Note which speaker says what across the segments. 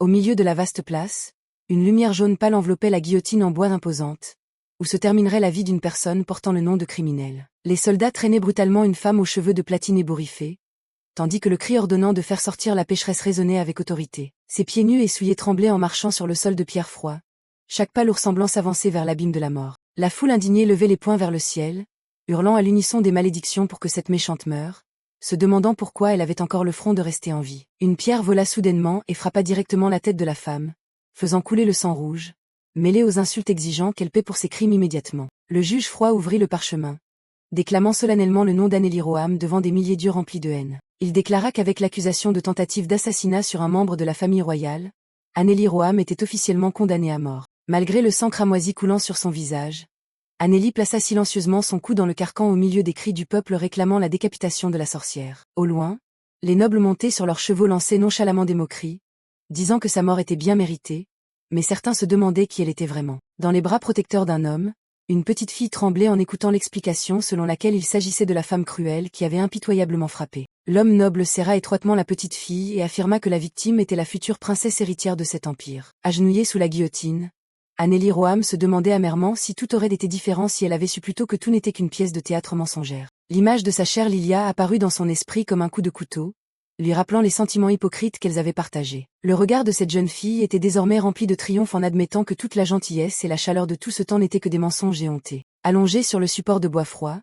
Speaker 1: Au milieu de la vaste place, une lumière jaune pâle enveloppait la guillotine en bois imposante, où se terminerait la vie d'une personne portant le nom de criminel. Les soldats traînaient brutalement une femme aux cheveux de platine ébouriffés, tandis que le cri ordonnant de faire sortir la pécheresse résonnait avec autorité. Ses pieds nus et souillés tremblaient en marchant sur le sol de pierre froid. Chaque pas leur semblant s'avancer vers l'abîme de la mort. La foule indignée levait les poings vers le ciel, hurlant à l'unisson des malédictions pour que cette méchante meure, se demandant pourquoi elle avait encore le front de rester en vie. Une pierre vola soudainement et frappa directement la tête de la femme, faisant couler le sang rouge, mêlé aux insultes exigeant qu'elle paie pour ses crimes immédiatement. Le juge froid ouvrit le parchemin, déclamant solennellement le nom d'Anneli Roham devant des milliers d'yeux remplis de haine. Il déclara qu'avec l'accusation de tentative d'assassinat sur un membre de la famille royale, Anneli Roham était officiellement condamnée à mort. Malgré le sang cramoisi coulant sur son visage, Anneli plaça silencieusement son cou dans le carcan au milieu des cris du peuple réclamant la décapitation de la sorcière. Au loin, les nobles montés sur leurs chevaux lançaient nonchalamment des moqueries, disant que sa mort était bien méritée, mais certains se demandaient qui elle était vraiment. Dans les bras protecteurs d'un homme, une petite fille tremblait en écoutant l'explication selon laquelle il s'agissait de la femme cruelle qui avait impitoyablement frappé. L'homme noble serra étroitement la petite fille et affirma que la victime était la future princesse héritière de cet empire. Agenouillée sous la guillotine, Anneli Roham se demandait amèrement si tout aurait été différent si elle avait su plutôt que tout n'était qu'une pièce de théâtre mensongère. L'image de sa chère Lilia apparut dans son esprit comme un coup de couteau, lui rappelant les sentiments hypocrites qu'elles avaient partagés. Le regard de cette jeune fille était désormais rempli de triomphe en admettant que toute la gentillesse et la chaleur de tout ce temps n'étaient que des mensonges éhontés. Allongée sur le support de bois froid,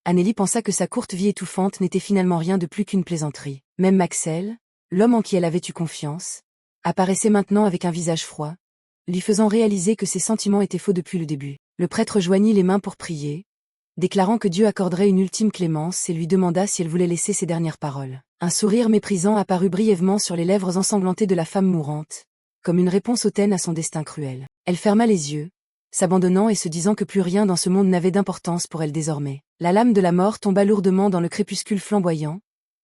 Speaker 1: Anneli pensa que sa courte vie étouffante n'était finalement rien de plus qu'une plaisanterie. Même Maxel, l'homme en qui elle avait eu confiance, apparaissait maintenant avec un visage froid, lui faisant réaliser que ses sentiments étaient faux depuis le début. Le prêtre joignit les mains pour prier, déclarant que Dieu accorderait une ultime clémence et lui demanda si elle voulait laisser ses dernières paroles. Un sourire méprisant apparut brièvement sur les lèvres ensanglantées de la femme mourante, comme une réponse hautaine à son destin cruel. Elle ferma les yeux, s'abandonnant et se disant que plus rien dans ce monde n'avait d'importance pour elle désormais. La lame de la mort tomba lourdement dans le crépuscule flamboyant,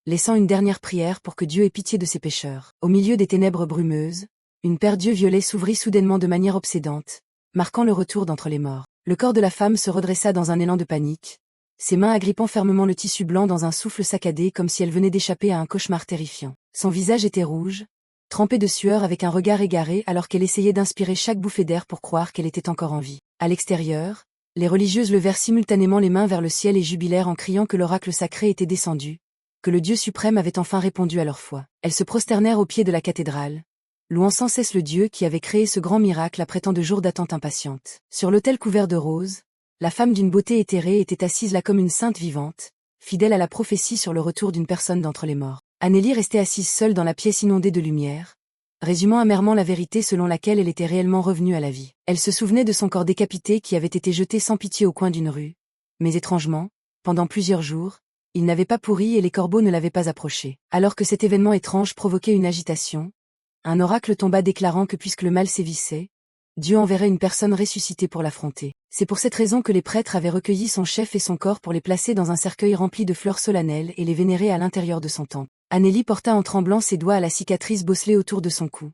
Speaker 1: laissant une dernière prière pour que Dieu ait pitié de ses pécheurs. Au milieu des ténèbres brumeuses, une paire d'yeux violets s'ouvrit soudainement de manière obsédante, marquant le retour d'entre les morts. Le corps de la femme se redressa dans un élan de panique, ses mains agrippant fermement le tissu blanc dans un souffle saccadé comme si elle venait d'échapper à un cauchemar terrifiant. Son visage était rouge, trempé de sueur avec un regard égaré alors qu'elle essayait d'inspirer chaque bouffée d'air pour croire qu'elle était encore en vie. À l'extérieur, les religieuses levèrent simultanément les mains vers le ciel et jubilèrent en criant que l'oracle sacré était descendu, que le Dieu suprême avait enfin répondu à leur foi. Elles se prosternèrent au pied de la cathédrale, louant sans cesse le Dieu qui avait créé ce grand miracle après tant de jours d'attente impatiente. Sur l'autel couvert de roses, la femme d'une beauté éthérée était assise là comme une sainte vivante, fidèle à la prophétie sur le retour d'une personne d'entre les morts. Anneli restait assise seule dans la pièce inondée de lumière, résumant amèrement la vérité selon laquelle elle était réellement revenue à la vie. Elle se souvenait de son corps décapité qui avait été jeté sans pitié au coin d'une rue, mais étrangement, pendant plusieurs jours, il n'avait pas pourri et les corbeaux ne l'avaient pas approché. Alors que cet événement étrange provoquait une agitation, un oracle tomba déclarant que puisque le mal sévissait, Dieu enverrait une personne ressuscitée pour l'affronter. C'est pour cette raison que les prêtres avaient recueilli son chef et son corps pour les placer dans un cercueil rempli de fleurs solennelles et les vénérer à l'intérieur de son temple. Anneli porta en tremblant ses doigts à la cicatrice bosselée autour de son cou,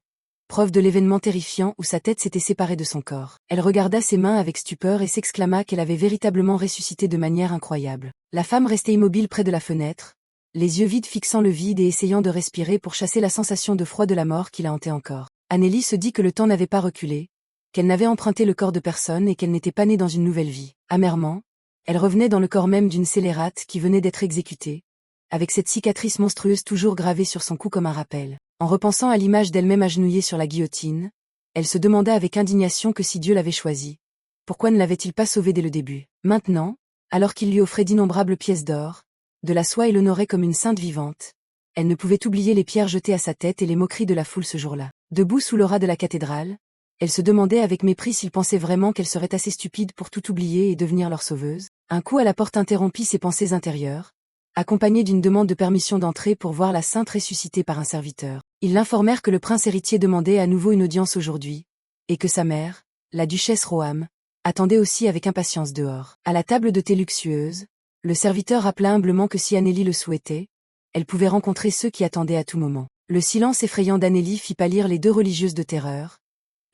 Speaker 1: preuve de l'événement terrifiant où sa tête s'était séparée de son corps. Elle regarda ses mains avec stupeur et s'exclama qu'elle avait véritablement ressuscité de manière incroyable. La femme restait immobile près de la fenêtre, les yeux vides fixant le vide et essayant de respirer pour chasser la sensation de froid de la mort qui la hantait encore. Anneli se dit que le temps n'avait pas reculé, qu'elle n'avait emprunté le corps de personne et qu'elle n'était pas née dans une nouvelle vie. Amèrement, elle revenait dans le corps même d'une scélérate qui venait d'être exécutée, avec cette cicatrice monstrueuse toujours gravée sur son cou comme un rappel. En repensant à l'image d'elle-même agenouillée sur la guillotine, elle se demanda avec indignation que si Dieu l'avait choisie, pourquoi ne l'avait-il pas sauvée dès le début? Maintenant, alors qu'il lui offrait d'innombrables pièces d'or, de la soie et l'honorait comme une sainte vivante, elle ne pouvait oublier les pierres jetées à sa tête et les moqueries de la foule ce jour-là. Debout sous l'aura de la cathédrale, elle se demandait avec mépris s'il pensait vraiment qu'elle serait assez stupide pour tout oublier et devenir leur sauveuse. Un coup à la porte interrompit ses pensées intérieures, accompagné d'une demande de permission d'entrer pour voir la sainte ressuscitée par un serviteur. Ils l'informèrent que le prince héritier demandait à nouveau une audience aujourd'hui, et que sa mère, la duchesse Roham, attendait aussi avec impatience dehors. À la table de thé luxueuse, le serviteur rappela humblement que si Anneli le souhaitait, elle pouvait rencontrer ceux qui attendaient à tout moment. Le silence effrayant d'Anneli fit pâlir les deux religieuses de terreur,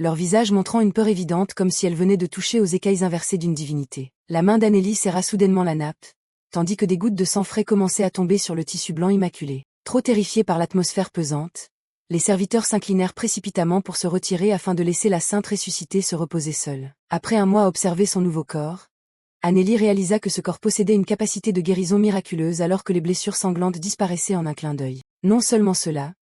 Speaker 1: leur visage montrant une peur évidente comme si elle venait de toucher aux écailles inversées d'une divinité. La main d'Anneli serra soudainement la nappe, tandis que des gouttes de sang frais commençaient à tomber sur le tissu blanc immaculé. Trop terrifiée par l'atmosphère pesante, les serviteurs s'inclinèrent précipitamment pour se retirer afin de laisser la sainte ressuscitée se reposer seule. Après un mois à observer son nouveau corps, Annélie réalisa que ce corps possédait une capacité de guérison miraculeuse alors que les blessures sanglantes disparaissaient en un clin d'œil. Non seulement cela,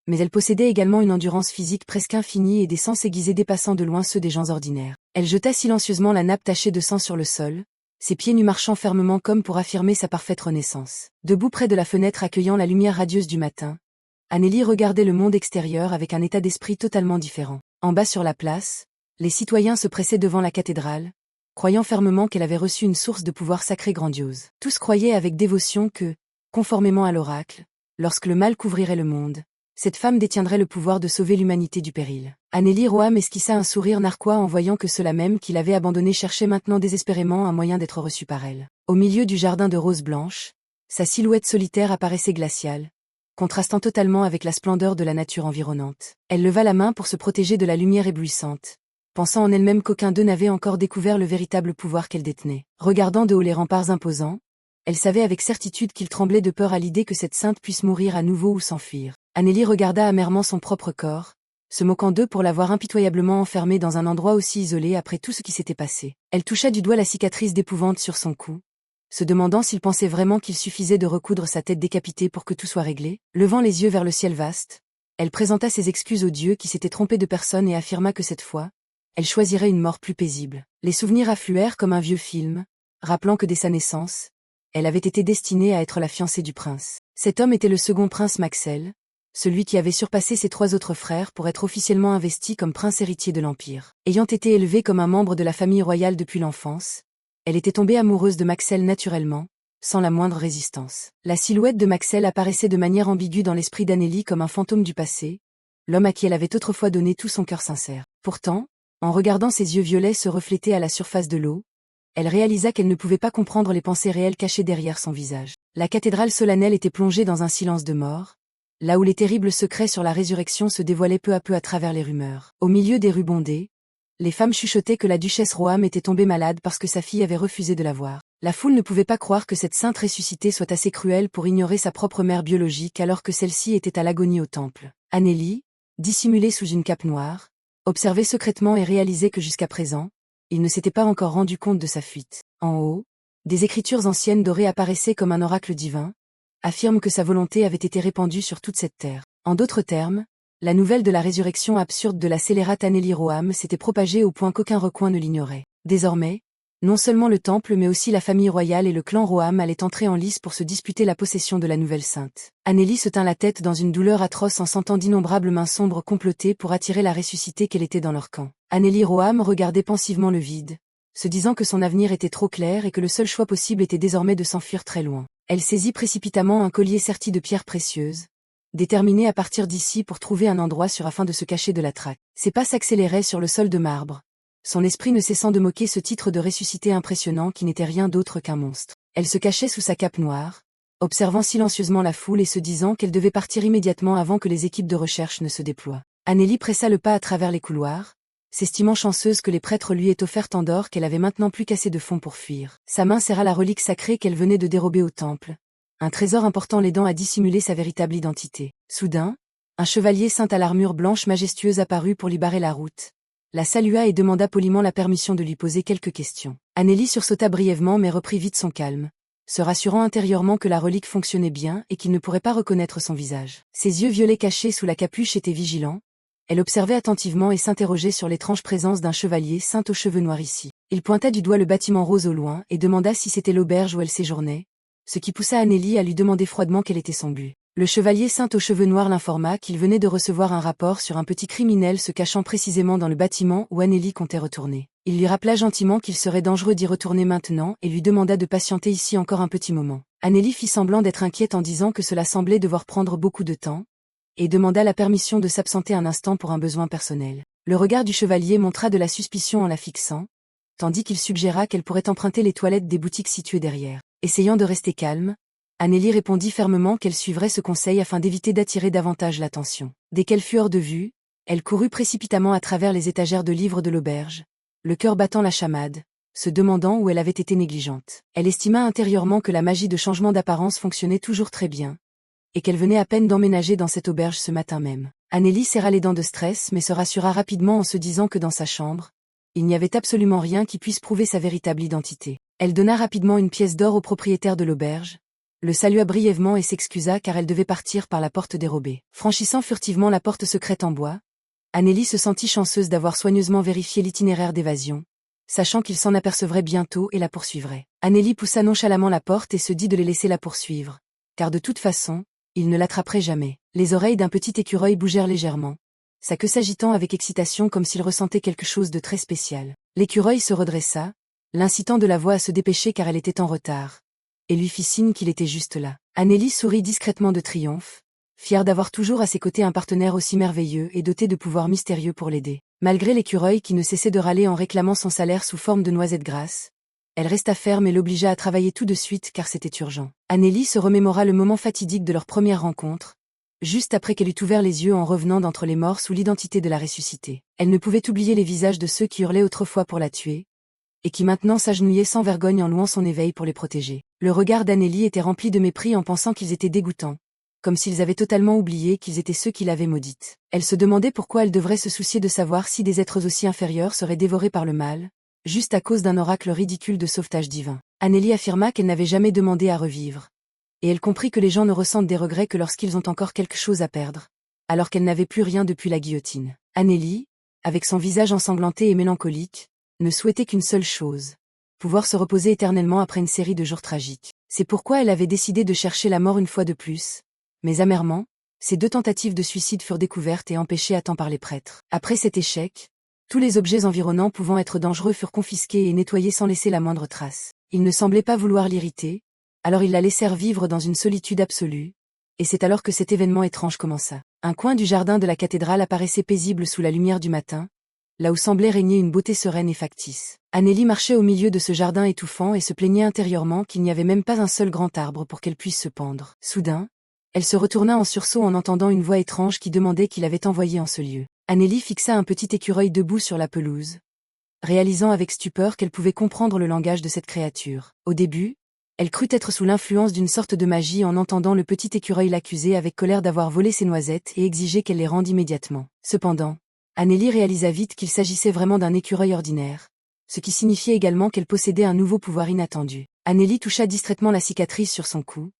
Speaker 1: mais elle possédait également une endurance physique presque infinie et des sens aiguisés dépassant de loin ceux des gens ordinaires. Elle jeta silencieusement la nappe tachée de sang sur le sol, ses pieds nus marchant fermement comme pour affirmer sa parfaite renaissance. Debout près de la fenêtre accueillant la lumière radieuse du matin, Annélie regardait le monde extérieur avec un état d'esprit totalement différent. En bas sur la place, les citoyens se pressaient devant la cathédrale, croyant fermement qu'elle avait reçu une source de pouvoir sacré grandiose. Tous croyaient avec dévotion que, conformément à l'oracle, lorsque le mal couvrirait le monde, cette femme détiendrait le pouvoir de sauver l'humanité du péril. Annélie Roham esquissa un sourire narquois en voyant que ceux-là même qui l'avaient abandonnée cherchaient maintenant désespérément un moyen d'être reçus par elle. Au milieu du jardin de roses blanches, sa silhouette solitaire apparaissait glaciale, contrastant totalement avec la splendeur de la nature environnante. Elle leva la main pour se protéger de la lumière éblouissante, pensant en elle-même qu'aucun d'eux n'avait encore découvert le véritable pouvoir qu'elle détenait. Regardant de haut les remparts imposants, elle savait avec certitude qu'il tremblait de peur à l'idée que cette sainte puisse mourir à nouveau ou s'enfuir. Annélie regarda amèrement son propre corps, se moquant d'eux pour l'avoir impitoyablement enfermée dans un endroit aussi isolé après tout ce qui s'était passé. Elle toucha du doigt la cicatrice d'épouvante sur son cou, se demandant s'il pensait vraiment qu'il suffisait de recoudre sa tête décapitée pour que tout soit réglé. Levant les yeux vers le ciel vaste, elle présenta ses excuses au Dieu qui s'était trompé de personne et affirma que cette fois, elle choisirait une mort plus paisible. Les souvenirs affluèrent comme un vieux film, rappelant que dès sa naissance, elle avait été destinée à être la fiancée du prince. Cet homme était le second prince Maxel, celui qui avait surpassé ses 3 autres frères pour être officiellement investi comme prince héritier de l'Empire. Ayant été élevée comme un membre de la famille royale depuis l'enfance, elle était tombée amoureuse de Maxel naturellement, sans la moindre résistance. La silhouette de Maxel apparaissait de manière ambiguë dans l'esprit d'Annélie comme un fantôme du passé, l'homme à qui elle avait autrefois donné tout son cœur sincère. Pourtant, en regardant ses yeux violets se refléter à la surface de l'eau, elle réalisa qu'elle ne pouvait pas comprendre les pensées réelles cachées derrière son visage. La cathédrale solennelle était plongée dans un silence de mort, là où les terribles secrets sur la résurrection se dévoilaient peu à peu à travers les rumeurs. Au milieu des rues bondées, les femmes chuchotaient que la duchesse Roham était tombée malade parce que sa fille avait refusé de la voir. La foule ne pouvait pas croire que cette sainte ressuscitée soit assez cruelle pour ignorer sa propre mère biologique alors que celle-ci était à l'agonie au temple. Annélie, dissimulée sous une cape noire, observait secrètement et réalisait que jusqu'à présent, il ne s'était pas encore rendu compte de sa fuite. En haut, des écritures anciennes dorées apparaissaient comme un oracle divin, affirment que sa volonté avait été répandue sur toute cette terre. En d'autres termes, la nouvelle de la résurrection absurde de la scélérate Annélie Roham s'était propagée au point qu'aucun recoin ne l'ignorait. Désormais, non seulement le temple mais aussi la famille royale et le clan Roham allaient entrer en lice pour se disputer la possession de la nouvelle sainte. Annélie se tint la tête dans une douleur atroce en sentant d'innombrables mains sombres comploter pour attirer la ressuscitée qu'elle était dans leur camp. Annélie Roham regardait pensivement le vide, se disant que son avenir était trop clair et que le seul choix possible était désormais de s'enfuir très loin. Elle saisit précipitamment un collier serti de pierres précieuses, déterminée à partir d'ici pour trouver un endroit sûr afin de se cacher de la traque. Ses pas s'accéléraient sur le sol de marbre, son esprit ne cessant de moquer ce titre de ressuscité impressionnant qui n'était rien d'autre qu'un monstre. Elle se cachait sous sa cape noire, observant silencieusement la foule et se disant qu'elle devait partir immédiatement avant que les équipes de recherche ne se déploient. Annélie pressa le pas à travers les couloirs, s'estimant chanceuse que les prêtres lui aient offert tant d'or qu'elle avait maintenant plus qu'assez de fonds pour fuir. Sa main serra la relique sacrée qu'elle venait de dérober au temple, un trésor important l'aidant à dissimuler sa véritable identité. Soudain, un chevalier ceint à l'armure blanche majestueuse apparut pour lui barrer la route, la salua et demanda poliment la permission de lui poser quelques questions. Annélie sursauta brièvement mais reprit vite son calme, se rassurant intérieurement que la relique fonctionnait bien et qu'il ne pourrait pas reconnaître son visage. Ses yeux violets cachés sous la capuche étaient vigilants, elle observait attentivement et s'interrogeait sur l'étrange présence d'un chevalier ceint aux cheveux noirs ici. Il pointa du doigt le bâtiment rose au loin et demanda si c'était l'auberge où elle séjournait, ce qui poussa Annélie à lui demander froidement quel était son but. Le chevalier ceint aux cheveux noirs l'informa qu'il venait de recevoir un rapport sur un petit criminel se cachant précisément dans le bâtiment où Annélie comptait retourner. Il lui rappela gentiment qu'il serait dangereux d'y retourner maintenant et lui demanda de patienter ici encore un petit moment. Annélie fit semblant d'être inquiète en disant que cela semblait devoir prendre beaucoup de temps, et demanda la permission de s'absenter un instant pour un besoin personnel. Le regard du chevalier montra de la suspicion en la fixant, tandis qu'il suggéra qu'elle pourrait emprunter les toilettes des boutiques situées derrière. Essayant de rester calme, Annélie répondit fermement qu'elle suivrait ce conseil afin d'éviter d'attirer davantage l'attention. Dès qu'elle fut hors de vue, elle courut précipitamment à travers les étagères de livres de l'auberge, le cœur battant la chamade, se demandant où elle avait été négligente. Elle estima intérieurement que la magie de changement d'apparence fonctionnait toujours très bien, et qu'elle venait à peine d'emménager dans cette auberge ce matin même. Anneli serra les dents de stress mais se rassura rapidement en se disant que dans sa chambre, il n'y avait absolument rien qui puisse prouver sa véritable identité. Elle donna rapidement une pièce d'or au propriétaire de l'auberge, le salua brièvement et s'excusa car elle devait partir par la porte dérobée. Franchissant furtivement la porte secrète en bois, Anneli se sentit chanceuse d'avoir soigneusement vérifié l'itinéraire d'évasion, sachant qu'il s'en apercevrait bientôt et la poursuivrait. Anneli poussa nonchalamment la porte et se dit de les laisser la poursuivre, car de toute façon, il ne l'attraperait jamais. Les oreilles d'un petit écureuil bougèrent légèrement, sa queue s'agitant avec excitation comme s'il ressentait quelque chose de très spécial. L'écureuil se redressa, l'incitant de la voix à se dépêcher car elle était en retard, et lui fit signe qu'il était juste là. Anneli sourit discrètement de triomphe, fière d'avoir toujours à ses côtés un partenaire aussi merveilleux et doté de pouvoirs mystérieux pour l'aider. Malgré l'écureuil qui ne cessait de râler en réclamant son salaire sous forme de noisettes grasses, elle resta ferme et l'obligea à travailler tout de suite car c'était urgent. Anneli se remémora le moment fatidique de leur première rencontre, juste après qu'elle eut ouvert les yeux en revenant d'entre les morts sous l'identité de la ressuscitée. Elle ne pouvait oublier les visages de ceux qui hurlaient autrefois pour la tuer, et qui maintenant s'agenouillaient sans vergogne en louant son éveil pour les protéger. Le regard d'Anneli était rempli de mépris en pensant qu'ils étaient dégoûtants, comme s'ils avaient totalement oublié qu'ils étaient ceux qui l'avaient maudite. Elle se demandait pourquoi elle devrait se soucier de savoir si des êtres aussi inférieurs seraient dévorés par le mal, juste à cause d'un oracle ridicule de sauvetage divin. Anneli affirma qu'elle n'avait jamais demandé à revivre, et elle comprit que les gens ne ressentent des regrets que lorsqu'ils ont encore quelque chose à perdre, alors qu'elle n'avait plus rien depuis la guillotine. Anneli, avec son visage ensanglanté et mélancolique, ne souhaitait qu'une seule chose: pouvoir se reposer éternellement après une série de jours tragiques. C'est pourquoi elle avait décidé de chercher la mort une fois de plus, mais amèrement, ces 2 tentatives de suicide furent découvertes et empêchées à temps par les prêtres. Après cet échec, tous les objets environnants pouvant être dangereux furent confisqués et nettoyés sans laisser la moindre trace. Ils ne semblaient pas vouloir l'irriter, alors ils la laissèrent vivre dans une solitude absolue, et c'est alors que cet événement étrange commença. Un coin du jardin de la cathédrale apparaissait paisible sous la lumière du matin, là où semblait régner une beauté sereine et factice. Anneli marchait au milieu de ce jardin étouffant et se plaignait intérieurement qu'il n'y avait même pas un seul grand arbre pour qu'elle puisse se pendre. Soudain, elle se retourna en sursaut en entendant une voix étrange qui demandait qui l'avait envoyée en ce lieu. Anneli fixa un petit écureuil debout sur la pelouse, réalisant avec stupeur qu'elle pouvait comprendre le langage de cette créature. Au début, elle crut être sous l'influence d'une sorte de magie en entendant le petit écureuil l'accuser avec colère d'avoir volé ses noisettes et exiger qu'elle les rende immédiatement. Cependant, Anneli réalisa vite qu'il s'agissait vraiment d'un écureuil ordinaire, ce qui signifiait également qu'elle possédait un nouveau pouvoir inattendu. Anneli toucha distraitement la cicatrice sur son cou,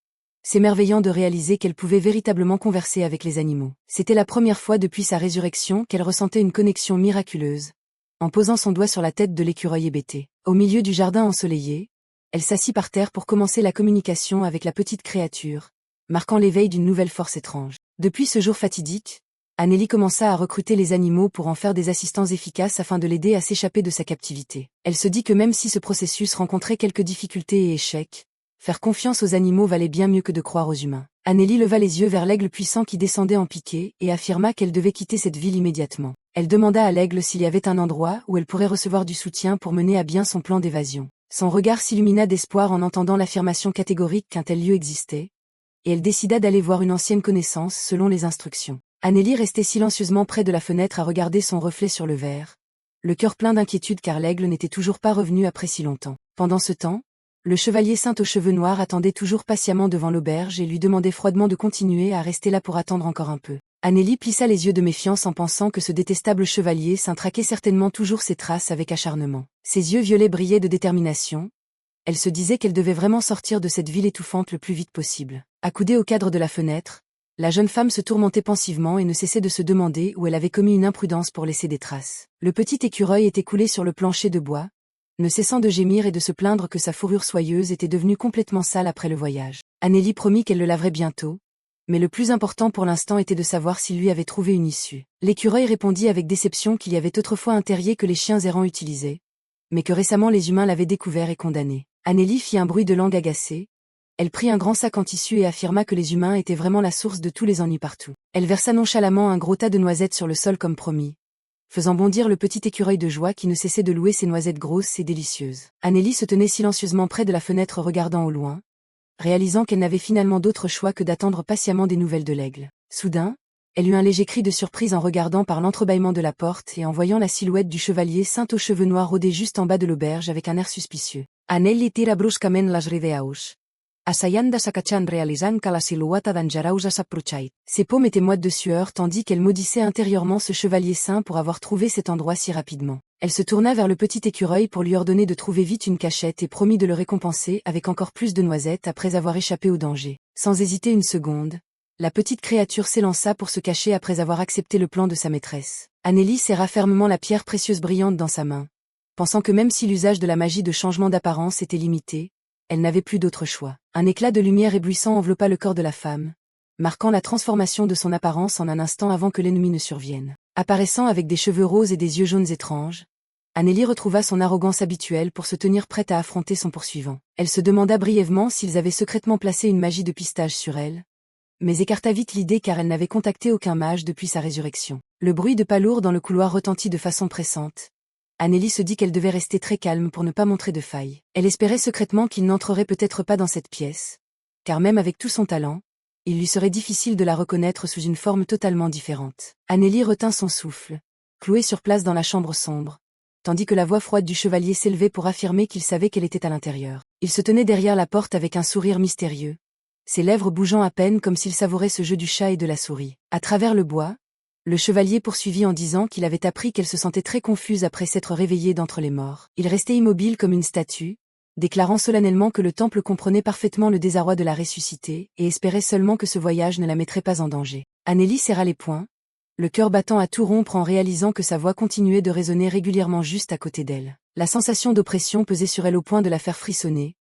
Speaker 1: s'émerveillant de réaliser qu'elle pouvait véritablement converser avec les animaux. C'était la première fois depuis sa résurrection qu'elle ressentait une connexion miraculeuse, en posant son doigt sur la tête de l'écureuil hébété. Au milieu du jardin ensoleillé, elle s'assit par terre pour commencer la communication avec la petite créature, marquant l'éveil d'une nouvelle force étrange. Depuis ce jour fatidique, Anneli commença à recruter les animaux pour en faire des assistants efficaces afin de l'aider à s'échapper de sa captivité. Elle se dit que même si ce processus rencontrait quelques difficultés et échecs, faire confiance aux animaux valait bien mieux que de croire aux humains. Anneli leva les yeux vers l'aigle puissant qui descendait en piqué et affirma qu'elle devait quitter cette ville immédiatement. Elle demanda à l'aigle s'il y avait un endroit où elle pourrait recevoir du soutien pour mener à bien son plan d'évasion. Son regard s'illumina d'espoir en entendant l'affirmation catégorique qu'un tel lieu existait, et elle décida d'aller voir une ancienne connaissance selon les instructions. Anneli restait silencieusement près de la fenêtre à regarder son reflet sur le verre, le cœur plein d'inquiétude car l'aigle n'était toujours pas revenu après si longtemps. Pendant ce temps, le chevalier saint aux cheveux noirs attendait toujours patiemment devant l'auberge et lui demandait froidement de continuer à rester là pour attendre encore un peu. Anneli plissa les yeux de méfiance en pensant que ce détestable chevalier saint traquait certainement toujours ses traces avec acharnement. Ses yeux violets brillaient de détermination. Elle se disait qu'elle devait vraiment sortir de cette ville étouffante le plus vite possible. Accoudée au cadre de la fenêtre, la jeune femme se tourmentait pensivement et ne cessait de se demander où elle avait commis une imprudence pour laisser des traces. Le petit écureuil était coulé sur le plancher de bois, ne cessant de gémir et de se plaindre que sa fourrure soyeuse était devenue complètement sale après le voyage. Anneli promit qu'elle le laverait bientôt, mais le plus important pour l'instant était de savoir s'il lui avait trouvé une issue. L'écureuil répondit avec déception qu'il y avait autrefois un terrier que les chiens errants utilisaient, mais que récemment les humains l'avaient découvert et condamné. Anneli fit un bruit de langue agacée. Elle prit un grand sac en tissu et affirma que les humains étaient vraiment la source de tous les ennuis partout. Elle versa nonchalamment un gros tas de noisettes sur le sol comme promis, faisant bondir le petit écureuil de joie qui ne cessait de louer ses noisettes grosses et délicieuses. Anneli se tenait silencieusement près de la fenêtre regardant au loin, réalisant qu'elle n'avait finalement d'autre choix que d'attendre patiemment des nouvelles de l'aigle. Soudain, elle eut un léger cri de surprise en regardant par l'entrebâillement de la porte et en voyant la silhouette du chevalier saint aux cheveux noirs rôder juste en bas de l'auberge avec un air suspicieux. Anneli tira bruscamente las rideaux. Assayan de sakachan realisant que la silhouette dangerosa s'approchait. Ses paumes étaient moites de sueur tandis qu'elle maudissait intérieurement ce chevalier saint pour avoir trouvé cet endroit si rapidement. Elle se tourna vers le petit écureuil pour lui ordonner de trouver vite une cachette et promit de le récompenser avec encore plus de noisettes après avoir échappé au danger. Sans hésiter une seconde, la petite créature s'élança pour se cacher après avoir accepté le plan de sa maîtresse. Anneli serra fermement la pierre précieuse brillante dans sa main, pensant que même si l'usage de la magie de changement d'apparence était limité, elle n'avait plus d'autre choix. Un éclat de lumière éblouissant enveloppa le corps de la femme, marquant la transformation de son apparence en un instant avant que l'ennemi ne survienne. Apparaissant avec des cheveux roses et des yeux jaunes étranges, Anneli retrouva son arrogance habituelle pour se tenir prête à affronter son poursuivant. Elle se demanda brièvement s'ils avaient secrètement placé une magie de pistage sur elle, mais écarta vite l'idée car elle n'avait contacté aucun mage depuis sa résurrection. Le bruit de pas lourds dans le couloir retentit de façon pressante. Anneli se dit qu'elle devait rester très calme pour ne pas montrer de faille. Elle espérait secrètement qu'il n'entrerait peut-être pas dans cette pièce, car même avec tout son talent, il lui serait difficile de la reconnaître sous une forme totalement différente. Anneli retint son souffle, clouée sur place dans la chambre sombre, tandis que la voix froide du chevalier s'élevait pour affirmer qu'il savait qu'elle était à l'intérieur. Il se tenait derrière la porte avec un sourire mystérieux, ses lèvres bougeant à peine comme s'il savourait ce jeu du chat et de la souris. À travers le bois, le chevalier poursuivit en disant qu'il avait appris qu'elle se sentait très confuse après s'être réveillée d'entre les morts. Il restait immobile comme une statue, déclarant solennellement que le temple comprenait parfaitement le désarroi de la ressusciter et espérait seulement que ce voyage ne la mettrait pas en danger. Anneli serra les poings, le cœur battant à tout rompre en réalisant que sa voix continuait de résonner régulièrement juste à côté d'elle. La sensation d'oppression pesait sur elle au point de la faire frissonner.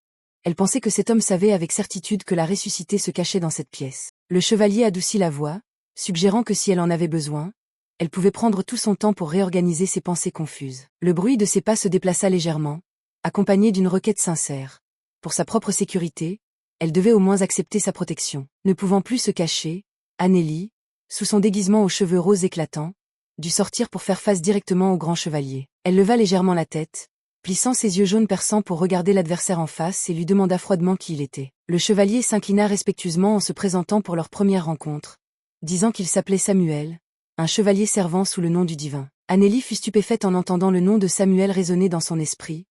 Speaker 1: Elle pensait que cet homme savait avec certitude que la ressuscité se cachait dans cette pièce. Le chevalier adoucit la voix, suggérant que si elle en avait besoin, elle pouvait prendre tout son temps pour réorganiser ses pensées confuses. Le bruit de ses pas se déplaça légèrement, accompagné d'une requête sincère. Pour sa propre sécurité, elle devait au moins accepter sa protection. Ne pouvant plus se cacher, Anneli, sous son déguisement aux cheveux roses éclatants, dut sortir pour faire face directement au grand chevalier. Elle leva légèrement la tête, plissant ses yeux jaunes perçants pour regarder l'adversaire en face et lui demanda froidement qui il était. Le chevalier s'inclina respectueusement en se présentant pour leur première rencontre, disant qu'il s'appelait Samuel, un chevalier servant sous le nom du divin. Anneli fut stupéfaite en entendant le nom de Samuel résonner dans son esprit,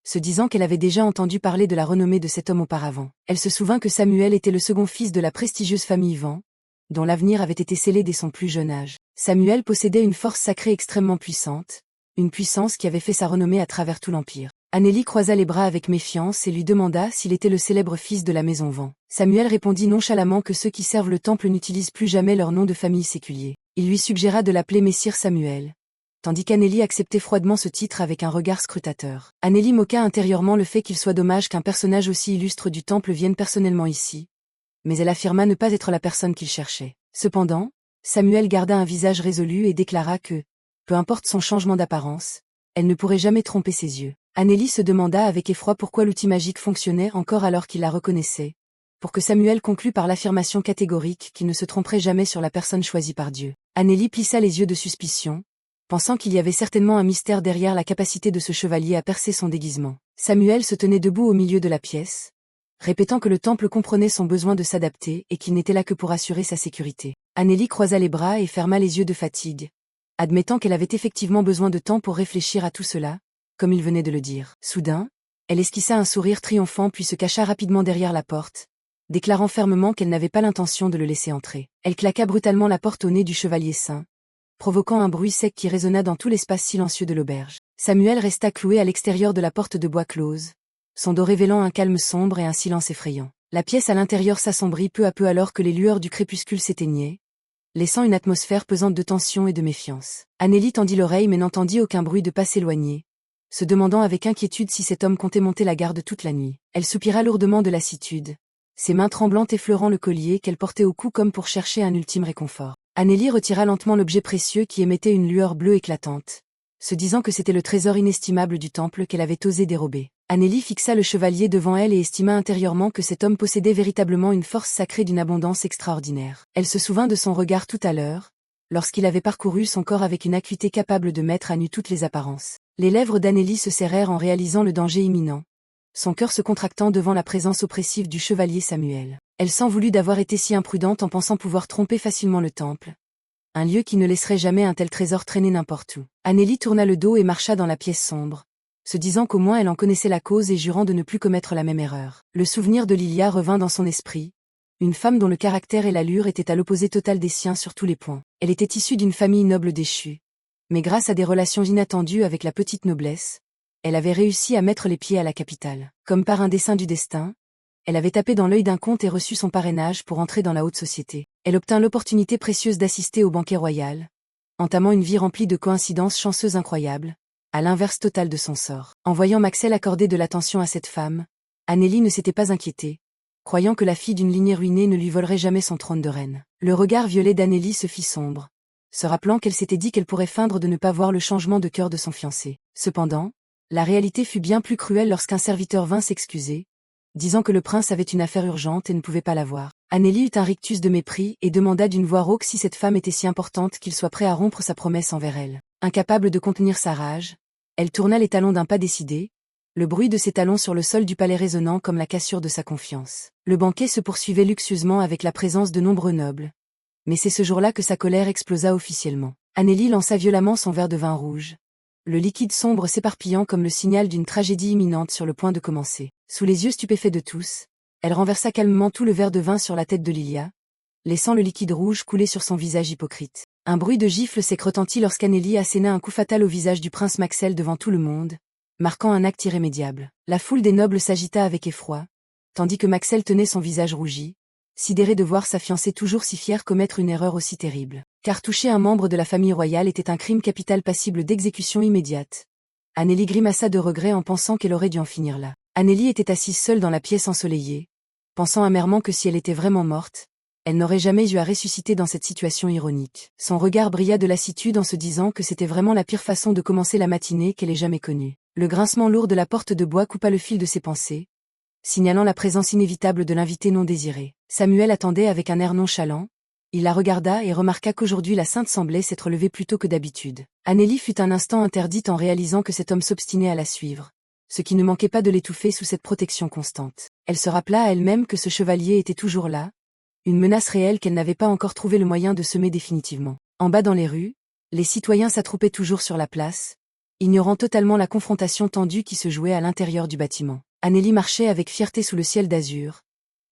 Speaker 1: se disant qu'elle avait déjà entendu parler de la renommée de cet homme auparavant. Elle se souvint que Samuel était le second fils de la prestigieuse famille Van, dont l'avenir avait été scellé dès son plus jeune âge. Samuel possédait une force sacrée extrêmement puissante, une puissance qui avait fait sa renommée à travers tout l'Empire. Anneli croisa les bras avec méfiance et lui demanda s'il était le célèbre fils de la maison Van. Samuel répondit nonchalamment que ceux qui servent le temple n'utilisent plus jamais leur nom de famille séculier. Il lui suggéra de l'appeler Messire Samuel, tandis qu'Anneli acceptait froidement ce titre avec un regard scrutateur. Anneli moqua intérieurement le fait qu'il soit dommage qu'un personnage aussi illustre du temple vienne personnellement ici, mais elle affirma ne pas être la personne qu'il cherchait. Cependant, Samuel garda un visage résolu et déclara que, peu importe son changement d'apparence, elle ne pourrait jamais tromper ses yeux. Anneli se demanda avec effroi pourquoi l'outil magique fonctionnait encore alors qu'il la reconnaissait, pour que Samuel conclût par l'affirmation catégorique qu'il ne se tromperait jamais sur la personne choisie par Dieu. Anneli plissa les yeux de suspicion, pensant qu'il y avait certainement un mystère derrière la capacité de ce chevalier à percer son déguisement. Samuel se tenait debout au milieu de la pièce, répétant que le temple comprenait son besoin de s'adapter et qu'il n'était là que pour assurer sa sécurité. Anneli croisa les bras et ferma les yeux de fatigue, admettant qu'elle avait effectivement besoin de temps pour réfléchir à tout cela, comme il venait de le dire. Soudain, elle esquissa un sourire triomphant puis se cacha rapidement derrière la porte, déclarant fermement qu'elle n'avait pas l'intention de le laisser entrer. Elle claqua brutalement la porte au nez du chevalier saint, provoquant un bruit sec qui résonna dans tout l'espace silencieux de l'auberge. Samuel resta cloué à l'extérieur de la porte de bois close, son dos révélant un calme sombre et un silence effrayant. La pièce à l'intérieur s'assombrit peu à peu alors que les lueurs du crépuscule s'éteignaient, laissant une atmosphère pesante de tension et de méfiance. Anneli tendit l'oreille mais n'entendit aucun bruit de pas s'éloigner, se demandant avec inquiétude si cet homme comptait monter la garde toute la nuit. Elle soupira lourdement de lassitude, ses mains tremblantes effleurant le collier qu'elle portait au cou comme pour chercher un ultime réconfort. Anneli retira lentement l'objet précieux qui émettait une lueur bleue éclatante, se disant que c'était le trésor inestimable du temple qu'elle avait osé dérober. Anneli fixa le chevalier devant elle et estima intérieurement que cet homme possédait véritablement une force sacrée d'une abondance extraordinaire. Elle se souvint de son regard tout à l'heure, lorsqu'il avait parcouru son corps avec une acuité capable de mettre à nu toutes les apparences. Les lèvres d'Anneli se serrèrent en réalisant le danger imminent, son cœur se contractant devant la présence oppressive du chevalier Samuel. Elle s'en voulut d'avoir été si imprudente en pensant pouvoir tromper facilement le temple, un lieu qui ne laisserait jamais un tel trésor traîner n'importe où. Anneli tourna le dos et marcha dans la pièce sombre, se disant qu'au moins elle en connaissait la cause et jurant de ne plus commettre la même erreur. Le souvenir de Lilia revint dans son esprit. Une femme dont le caractère et l'allure étaient à l'opposé total des siens sur tous les points. Elle était issue d'une famille noble déchue. Mais grâce à des relations inattendues avec la petite noblesse, elle avait réussi à mettre les pieds à la capitale. Comme par un dessein du destin, elle avait tapé dans l'œil d'un comte et reçu son parrainage pour entrer dans la haute société. Elle obtint l'opportunité précieuse d'assister au banquet royal, entamant une vie remplie de coïncidences chanceuses incroyables, à l'inverse total de son sort. En voyant Maxel accorder de l'attention à cette femme, Annélie ne s'était pas inquiétée, croyant que la fille d'une lignée ruinée ne lui volerait jamais son trône de reine. Le regard violet d'Annélie se fit sombre, se rappelant qu'elle s'était dit qu'elle pourrait feindre de ne pas voir le changement de cœur de son fiancé. Cependant, la réalité fut bien plus cruelle lorsqu'un serviteur vint s'excuser, disant que le prince avait une affaire urgente et ne pouvait pas la voir. Annélie eut un rictus de mépris et demanda d'une voix rauque si cette femme était si importante qu'il soit prêt à rompre sa promesse envers elle. Incapable de contenir sa rage, elle tourna les talons d'un pas décidé, le bruit de ses talons sur le sol du palais résonnant comme la cassure de sa confiance. Le banquet se poursuivait luxueusement avec la présence de nombreux nobles. Mais c'est ce jour-là que sa colère explosa officiellement. Annélie lança violemment son verre de vin rouge, le liquide sombre s'éparpillant comme le signal d'une tragédie imminente sur le point de commencer. Sous les yeux stupéfaits de tous, elle renversa calmement tout le verre de vin sur la tête de Lilia, laissant le liquide rouge couler sur son visage hypocrite. Un bruit de gifle sec retentit lorsqu'Annélie asséna un coup fatal au visage du prince Maxel devant tout le monde, marquant un acte irrémédiable. La foule des nobles s'agita avec effroi, tandis que Maxel tenait son visage rougi, sidéré de voir sa fiancée toujours si fière commettre une erreur aussi terrible. Car toucher un membre de la famille royale était un crime capital passible d'exécution immédiate. Annélie grimaça de regret en pensant qu'elle aurait dû en finir là. Annélie était assise seule dans la pièce ensoleillée, pensant amèrement que si elle était vraiment morte, elle n'aurait jamais eu à ressusciter dans cette situation ironique. Son regard brilla de lassitude en se disant que c'était vraiment la pire façon de commencer la matinée qu'elle ait jamais connue. Le grincement lourd de la porte de bois coupa le fil de ses pensées, signalant la présence inévitable de l'invité non désiré. Samuel attendait avec un air nonchalant. Il la regarda et remarqua qu'aujourd'hui la sainte semblait s'être levée plus tôt que d'habitude. Annélie fut un instant interdite en réalisant que cet homme s'obstinait à la suivre, ce qui ne manquait pas de l'étouffer sous cette protection constante. Elle se rappela à elle-même que ce chevalier était toujours là, une menace réelle qu'elle n'avait pas encore trouvé le moyen de semer définitivement. En bas dans les rues, les citoyens s'attroupaient toujours sur la place, ignorant totalement la confrontation tendue qui se jouait à l'intérieur du bâtiment. Annélie marchait avec fierté sous le ciel d'azur,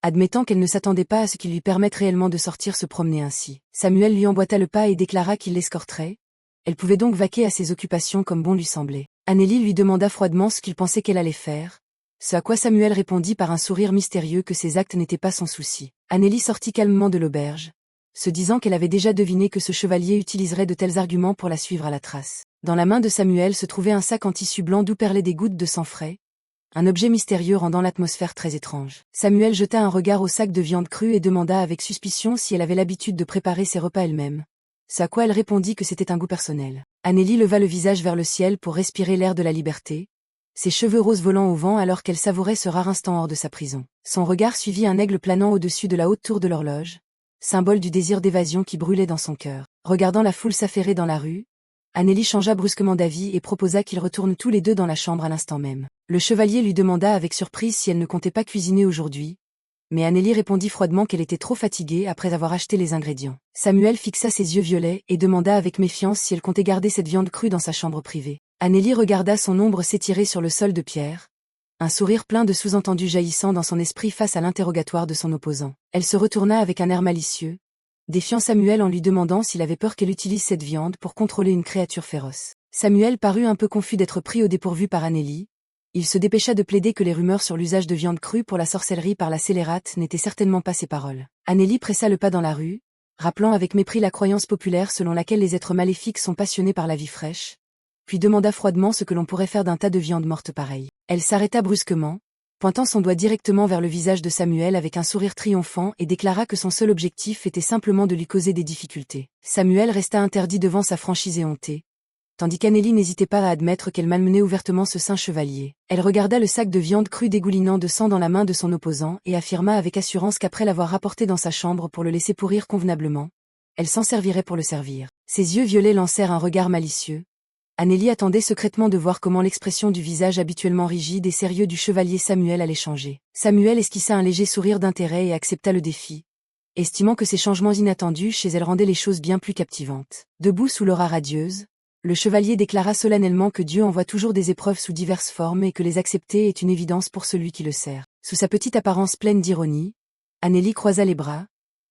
Speaker 1: admettant qu'elle ne s'attendait pas à ce qui lui permette réellement de sortir se promener ainsi. Samuel lui emboîta le pas et déclara qu'il l'escorterait. Elle pouvait donc vaquer à ses occupations comme bon lui semblait. Annélie lui demanda froidement ce qu'il pensait qu'elle allait faire, ce à quoi Samuel répondit par un sourire mystérieux que ses actes n'étaient pas son souci. Annélie sortit calmement de l'auberge, se disant qu'elle avait déjà deviné que ce chevalier utiliserait de tels arguments pour la suivre à la trace. Dans la main de Samuel se trouvait un sac en tissu blanc d'où perlaient des gouttes de sang frais, un objet mystérieux rendant l'atmosphère très étrange. Samuel jeta un regard au sac de viande crue et demanda avec suspicion si elle avait l'habitude de préparer ses repas elle-même, ce à quoi elle répondit que c'était un goût personnel. Annélie leva le visage vers le ciel pour respirer l'air de la liberté, ses cheveux roses volant au vent alors qu'elle savourait ce rare instant hors de sa prison. Son regard suivit un aigle planant au-dessus de la haute tour de l'horloge, symbole du désir d'évasion qui brûlait dans son cœur. Regardant la foule s'affairer dans la rue, Annélie changea brusquement d'avis et proposa qu'ils retournent tous les deux dans la chambre à l'instant même. Le chevalier lui demanda avec surprise si elle ne comptait pas cuisiner aujourd'hui, mais Annélie répondit froidement qu'elle était trop fatiguée après avoir acheté les ingrédients. Samuel fixa ses yeux violets et demanda avec méfiance si elle comptait garder cette viande crue dans sa chambre privée. Annélie regarda son ombre s'étirer sur le sol de pierre, un sourire plein de sous-entendus jaillissant dans son esprit face à l'interrogatoire de son opposant. Elle se retourna avec un air malicieux, défiant Samuel en lui demandant s'il avait peur qu'elle utilise cette viande pour contrôler une créature féroce. Samuel parut un peu confus d'être pris au dépourvu par Annélie. Il se dépêcha de plaider que les rumeurs sur l'usage de viande crue pour la sorcellerie par la scélérate n'étaient certainement pas ses paroles. Annélie pressa le pas dans la rue, rappelant avec mépris la croyance populaire selon laquelle les êtres maléfiques sont passionnés par la vie fraîche, puis demanda froidement ce que l'on pourrait faire d'un tas de viande morte pareille. Elle s'arrêta brusquement, pointant son doigt directement vers le visage de Samuel avec un sourire triomphant et déclara que son seul objectif était simplement de lui causer des difficultés. Samuel resta interdit devant sa franchise éhontée, tandis qu'Annélie n'hésitait pas à admettre qu'elle malmenait ouvertement ce saint chevalier. Elle regarda le sac de viande crue dégoulinant de sang dans la main de son opposant et affirma avec assurance qu'après l'avoir rapporté dans sa chambre pour le laisser pourrir convenablement, elle s'en servirait pour le servir. Ses yeux violets lancèrent un regard malicieux. Annélie attendait secrètement de voir comment l'expression du visage habituellement rigide et sérieux du chevalier Samuel allait changer. Samuel esquissa un léger sourire d'intérêt et accepta le défi, estimant que ces changements inattendus chez elle rendaient les choses bien plus captivantes. Debout sous l'aura radieuse, le chevalier déclara solennellement que Dieu envoie toujours des épreuves sous diverses formes et que les accepter est une évidence pour celui qui le sert. Sous sa petite apparence pleine d'ironie, Annélie croisa les bras,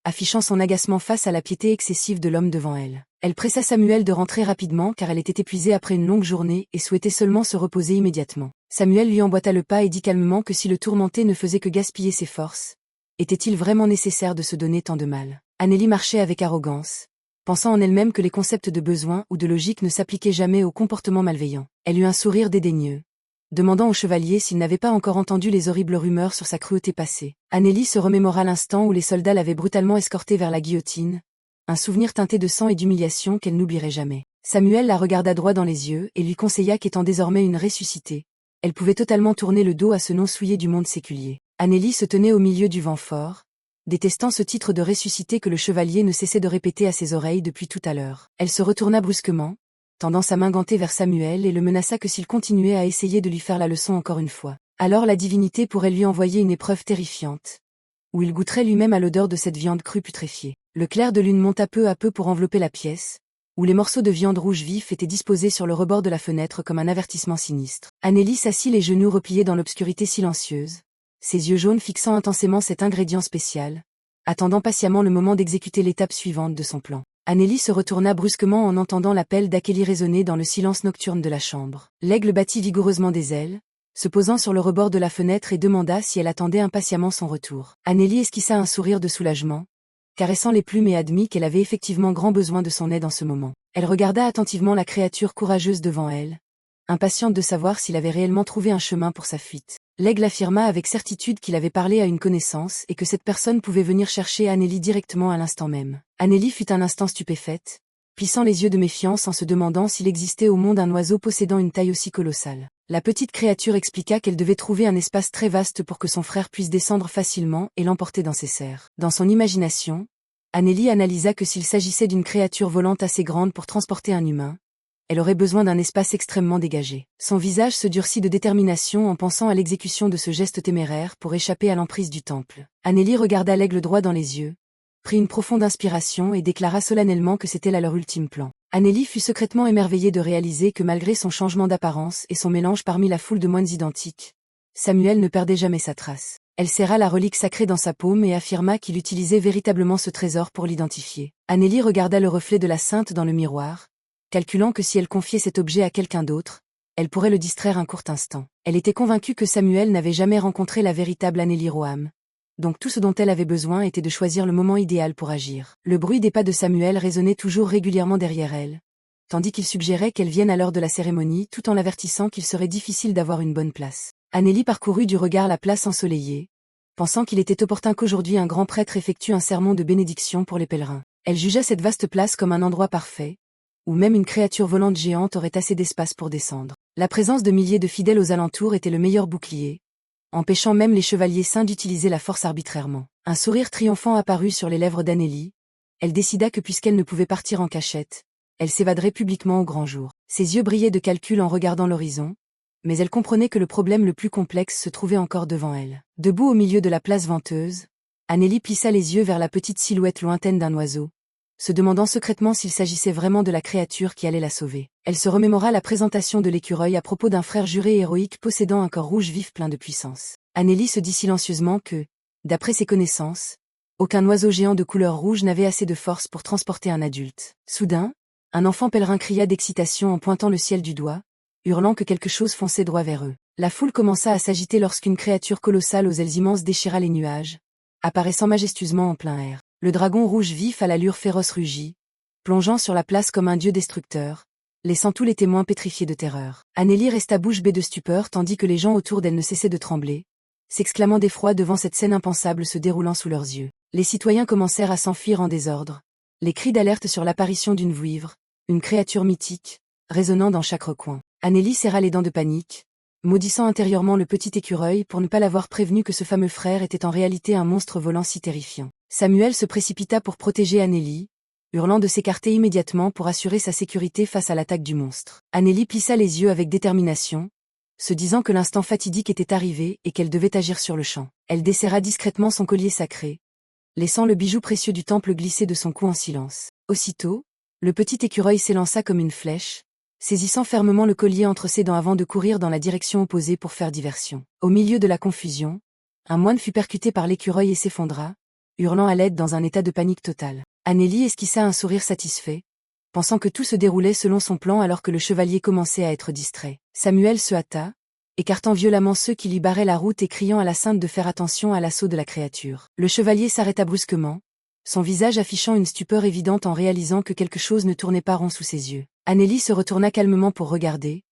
Speaker 1: affichant son agacement face à la piété excessive de l'homme devant elle. Elle pressa Samuel de rentrer rapidement car elle était épuisée après une longue journée et souhaitait seulement se reposer immédiatement. Samuel lui emboîta le pas et dit calmement que si le tourmenté ne faisait que gaspiller ses forces, était-il vraiment nécessaire de se donner tant de mal? Annélie marchait avec arrogance, pensant en elle-même que les concepts de besoin ou de logique ne s'appliquaient jamais au comportement malveillant. Elle eut un sourire dédaigneux, demandant au chevalier s'il n'avait pas encore entendu les horribles rumeurs sur sa cruauté passée. Annélie se remémora l'instant où les soldats l'avaient brutalement escortée vers la guillotine, un souvenir teinté de sang et d'humiliation qu'elle n'oublierait jamais. Samuel la regarda droit dans les yeux et lui conseilla qu'étant désormais une ressuscitée, elle pouvait totalement tourner le dos à ce nom souillé du monde séculier. Annélie se tenait au milieu du vent fort, détestant ce titre de ressuscité que le chevalier ne cessait de répéter à ses oreilles depuis tout à l'heure. Elle se retourna brusquement, tendant sa main gantée vers Samuel et le menaça que s'il continuait à essayer de lui faire la leçon encore une fois, alors la divinité pourrait lui envoyer une épreuve terrifiante, où il goûterait lui-même à l'odeur de cette viande crue putréfiée. Le clair de lune monta peu à peu pour envelopper la pièce, où les morceaux de viande rouge vif étaient disposés sur le rebord de la fenêtre comme un avertissement sinistre. Annélie s'assit les genoux repliés dans l'obscurité silencieuse, ses yeux jaunes fixant intensément cet ingrédient spécial, attendant patiemment le moment d'exécuter l'étape suivante de son plan. Annélie se retourna brusquement en entendant l'appel d'Akélie résonner dans le silence nocturne de la chambre. L'aigle battit vigoureusement des ailes, se posant sur le rebord de la fenêtre et demanda si elle attendait impatiemment son retour. Annélie esquissa un sourire de soulagement, caressant les plumes et admit qu'elle avait effectivement grand besoin de son aide en ce moment. Elle regarda attentivement la créature courageuse devant elle, impatiente de savoir s'il avait réellement trouvé un chemin pour sa fuite. L'aigle affirma avec certitude qu'il avait parlé à une connaissance et que cette personne pouvait venir chercher Annélie directement à l'instant même. Annélie fut un instant stupéfaite, plissant les yeux de méfiance en se demandant s'il existait au monde un oiseau possédant une taille aussi colossale. La petite créature expliqua qu'elle devait trouver un espace très vaste pour que son frère puisse descendre facilement et l'emporter dans ses serres. Dans son imagination, Annélie analysa que s'il s'agissait d'une créature volante assez grande pour transporter un humain, elle aurait besoin d'un espace extrêmement dégagé. Son visage se durcit de détermination en pensant à l'exécution de ce geste téméraire pour échapper à l'emprise du temple. Annélie regarda l'aigle droit dans les yeux, prit une profonde inspiration et déclara solennellement que c'était là leur ultime plan. Annélie fut secrètement émerveillée de réaliser que malgré son changement d'apparence et son mélange parmi la foule de moines identiques, Samuel ne perdait jamais sa trace. Elle serra la relique sacrée dans sa paume et affirma qu'il utilisait véritablement ce trésor pour l'identifier. Annélie regarda le reflet de la sainte dans le miroir, calculant que si elle confiait cet objet à quelqu'un d'autre, elle pourrait le distraire un court instant. Elle était convaincue que Samuel n'avait jamais rencontré la véritable Annélie Roham, donc tout ce dont elle avait besoin était de choisir le moment idéal pour agir. Le bruit des pas de Samuel résonnait toujours régulièrement derrière elle, tandis qu'il suggérait qu'elle vienne à l'heure de la cérémonie tout en l'avertissant qu'il serait difficile d'avoir une bonne place. Annélie parcourut du regard la place ensoleillée, pensant qu'il était opportun qu'aujourd'hui un grand prêtre effectue un sermon de bénédiction pour les pèlerins. Elle jugea cette vaste place comme un endroit parfait, où même une créature volante géante aurait assez d'espace pour descendre. La présence de milliers de fidèles aux alentours était le meilleur bouclier, empêchant même les chevaliers saints d'utiliser la force arbitrairement. Un sourire triomphant apparut sur les lèvres d'Annélie. Elle décida que puisqu'elle ne pouvait partir en cachette, elle s'évaderait publiquement au grand jour. Ses yeux brillaient de calcul en regardant l'horizon, mais elle comprenait que le problème le plus complexe se trouvait encore devant elle. Debout au milieu de la place venteuse, Annélie plissa les yeux vers la petite silhouette lointaine d'un oiseau, se demandant secrètement s'il s'agissait vraiment de la créature qui allait la sauver. Elle se remémora la présentation de l'écureuil à propos d'un frère juré héroïque possédant un corps rouge vif plein de puissance. Annélie se dit silencieusement que, d'après ses connaissances, aucun oiseau géant de couleur rouge n'avait assez de force pour transporter un adulte. Soudain, un enfant pèlerin cria d'excitation en pointant le ciel du doigt, hurlant que quelque chose fonçait droit vers eux. La foule commença à s'agiter lorsqu'une créature colossale aux ailes immenses déchira les nuages, apparaissant majestueusement en plein air. Le dragon rouge vif à l'allure féroce rugit, plongeant sur la place comme un dieu destructeur, laissant tous les témoins pétrifiés de terreur. Annélie resta bouche bée de stupeur tandis que les gens autour d'elle ne cessaient de trembler, s'exclamant d'effroi devant cette scène impensable se déroulant sous leurs yeux. Les citoyens commencèrent à s'enfuir en désordre, les cris d'alerte sur l'apparition d'une vouivre, une créature mythique, résonnant dans chaque recoin. Annélie serra les dents de panique, maudissant intérieurement le petit écureuil pour ne pas l'avoir prévenu que ce fameux frère était en réalité un monstre volant si terrifiant. Samuel se précipita pour protéger Annélie, hurlant de s'écarter immédiatement pour assurer sa sécurité face à l'attaque du monstre. Annélie plissa les yeux avec détermination, se disant que l'instant fatidique était arrivé et qu'elle devait agir sur le champ. Elle desserra discrètement son collier sacré, laissant le bijou précieux du temple glisser de son cou en silence. Aussitôt, le petit écureuil s'élança comme une flèche, saisissant fermement le collier entre ses dents avant de courir dans la direction opposée pour faire diversion. Au milieu de la confusion, un moine fut percuté par l'écureuil et s'effondra, hurlant à l'aide dans un état de panique totale. Annélie esquissa un sourire satisfait, pensant que tout se déroulait selon son plan alors que le chevalier commençait à être distrait. Samuel se hâta, écartant violemment ceux qui lui barraient la route et criant à la sainte de faire attention à l'assaut de la créature. Le chevalier s'arrêta brusquement, son visage affichant une stupeur évidente en réalisant que quelque chose ne tournait pas rond sous ses yeux. Annélie se retourna calmement pour regarder,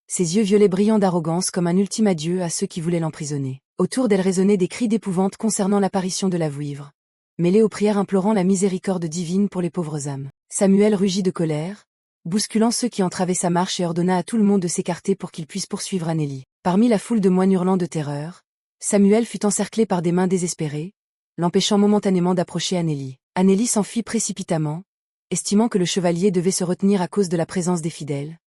Speaker 1: ses yeux violets brillants d'arrogance comme un ultime adieu à ceux qui voulaient l'emprisonner. Autour d'elle résonnaient des cris d'épouvante concernant l'apparition de la vouivre, mêlés aux prières implorant la miséricorde divine pour les pauvres âmes. Samuel rugit de colère, bousculant ceux qui entravaient sa marche et ordonna à tout le monde de s'écarter pour qu'il puisse poursuivre Annélie. Parmi la foule de moines hurlant de terreur, Samuel fut encerclé par des mains désespérées, l'empêchant momentanément d'approcher Annélie. Annélie s'enfuit précipitamment, estimant que le chevalier devait se retenir à cause de la présence des fidèles.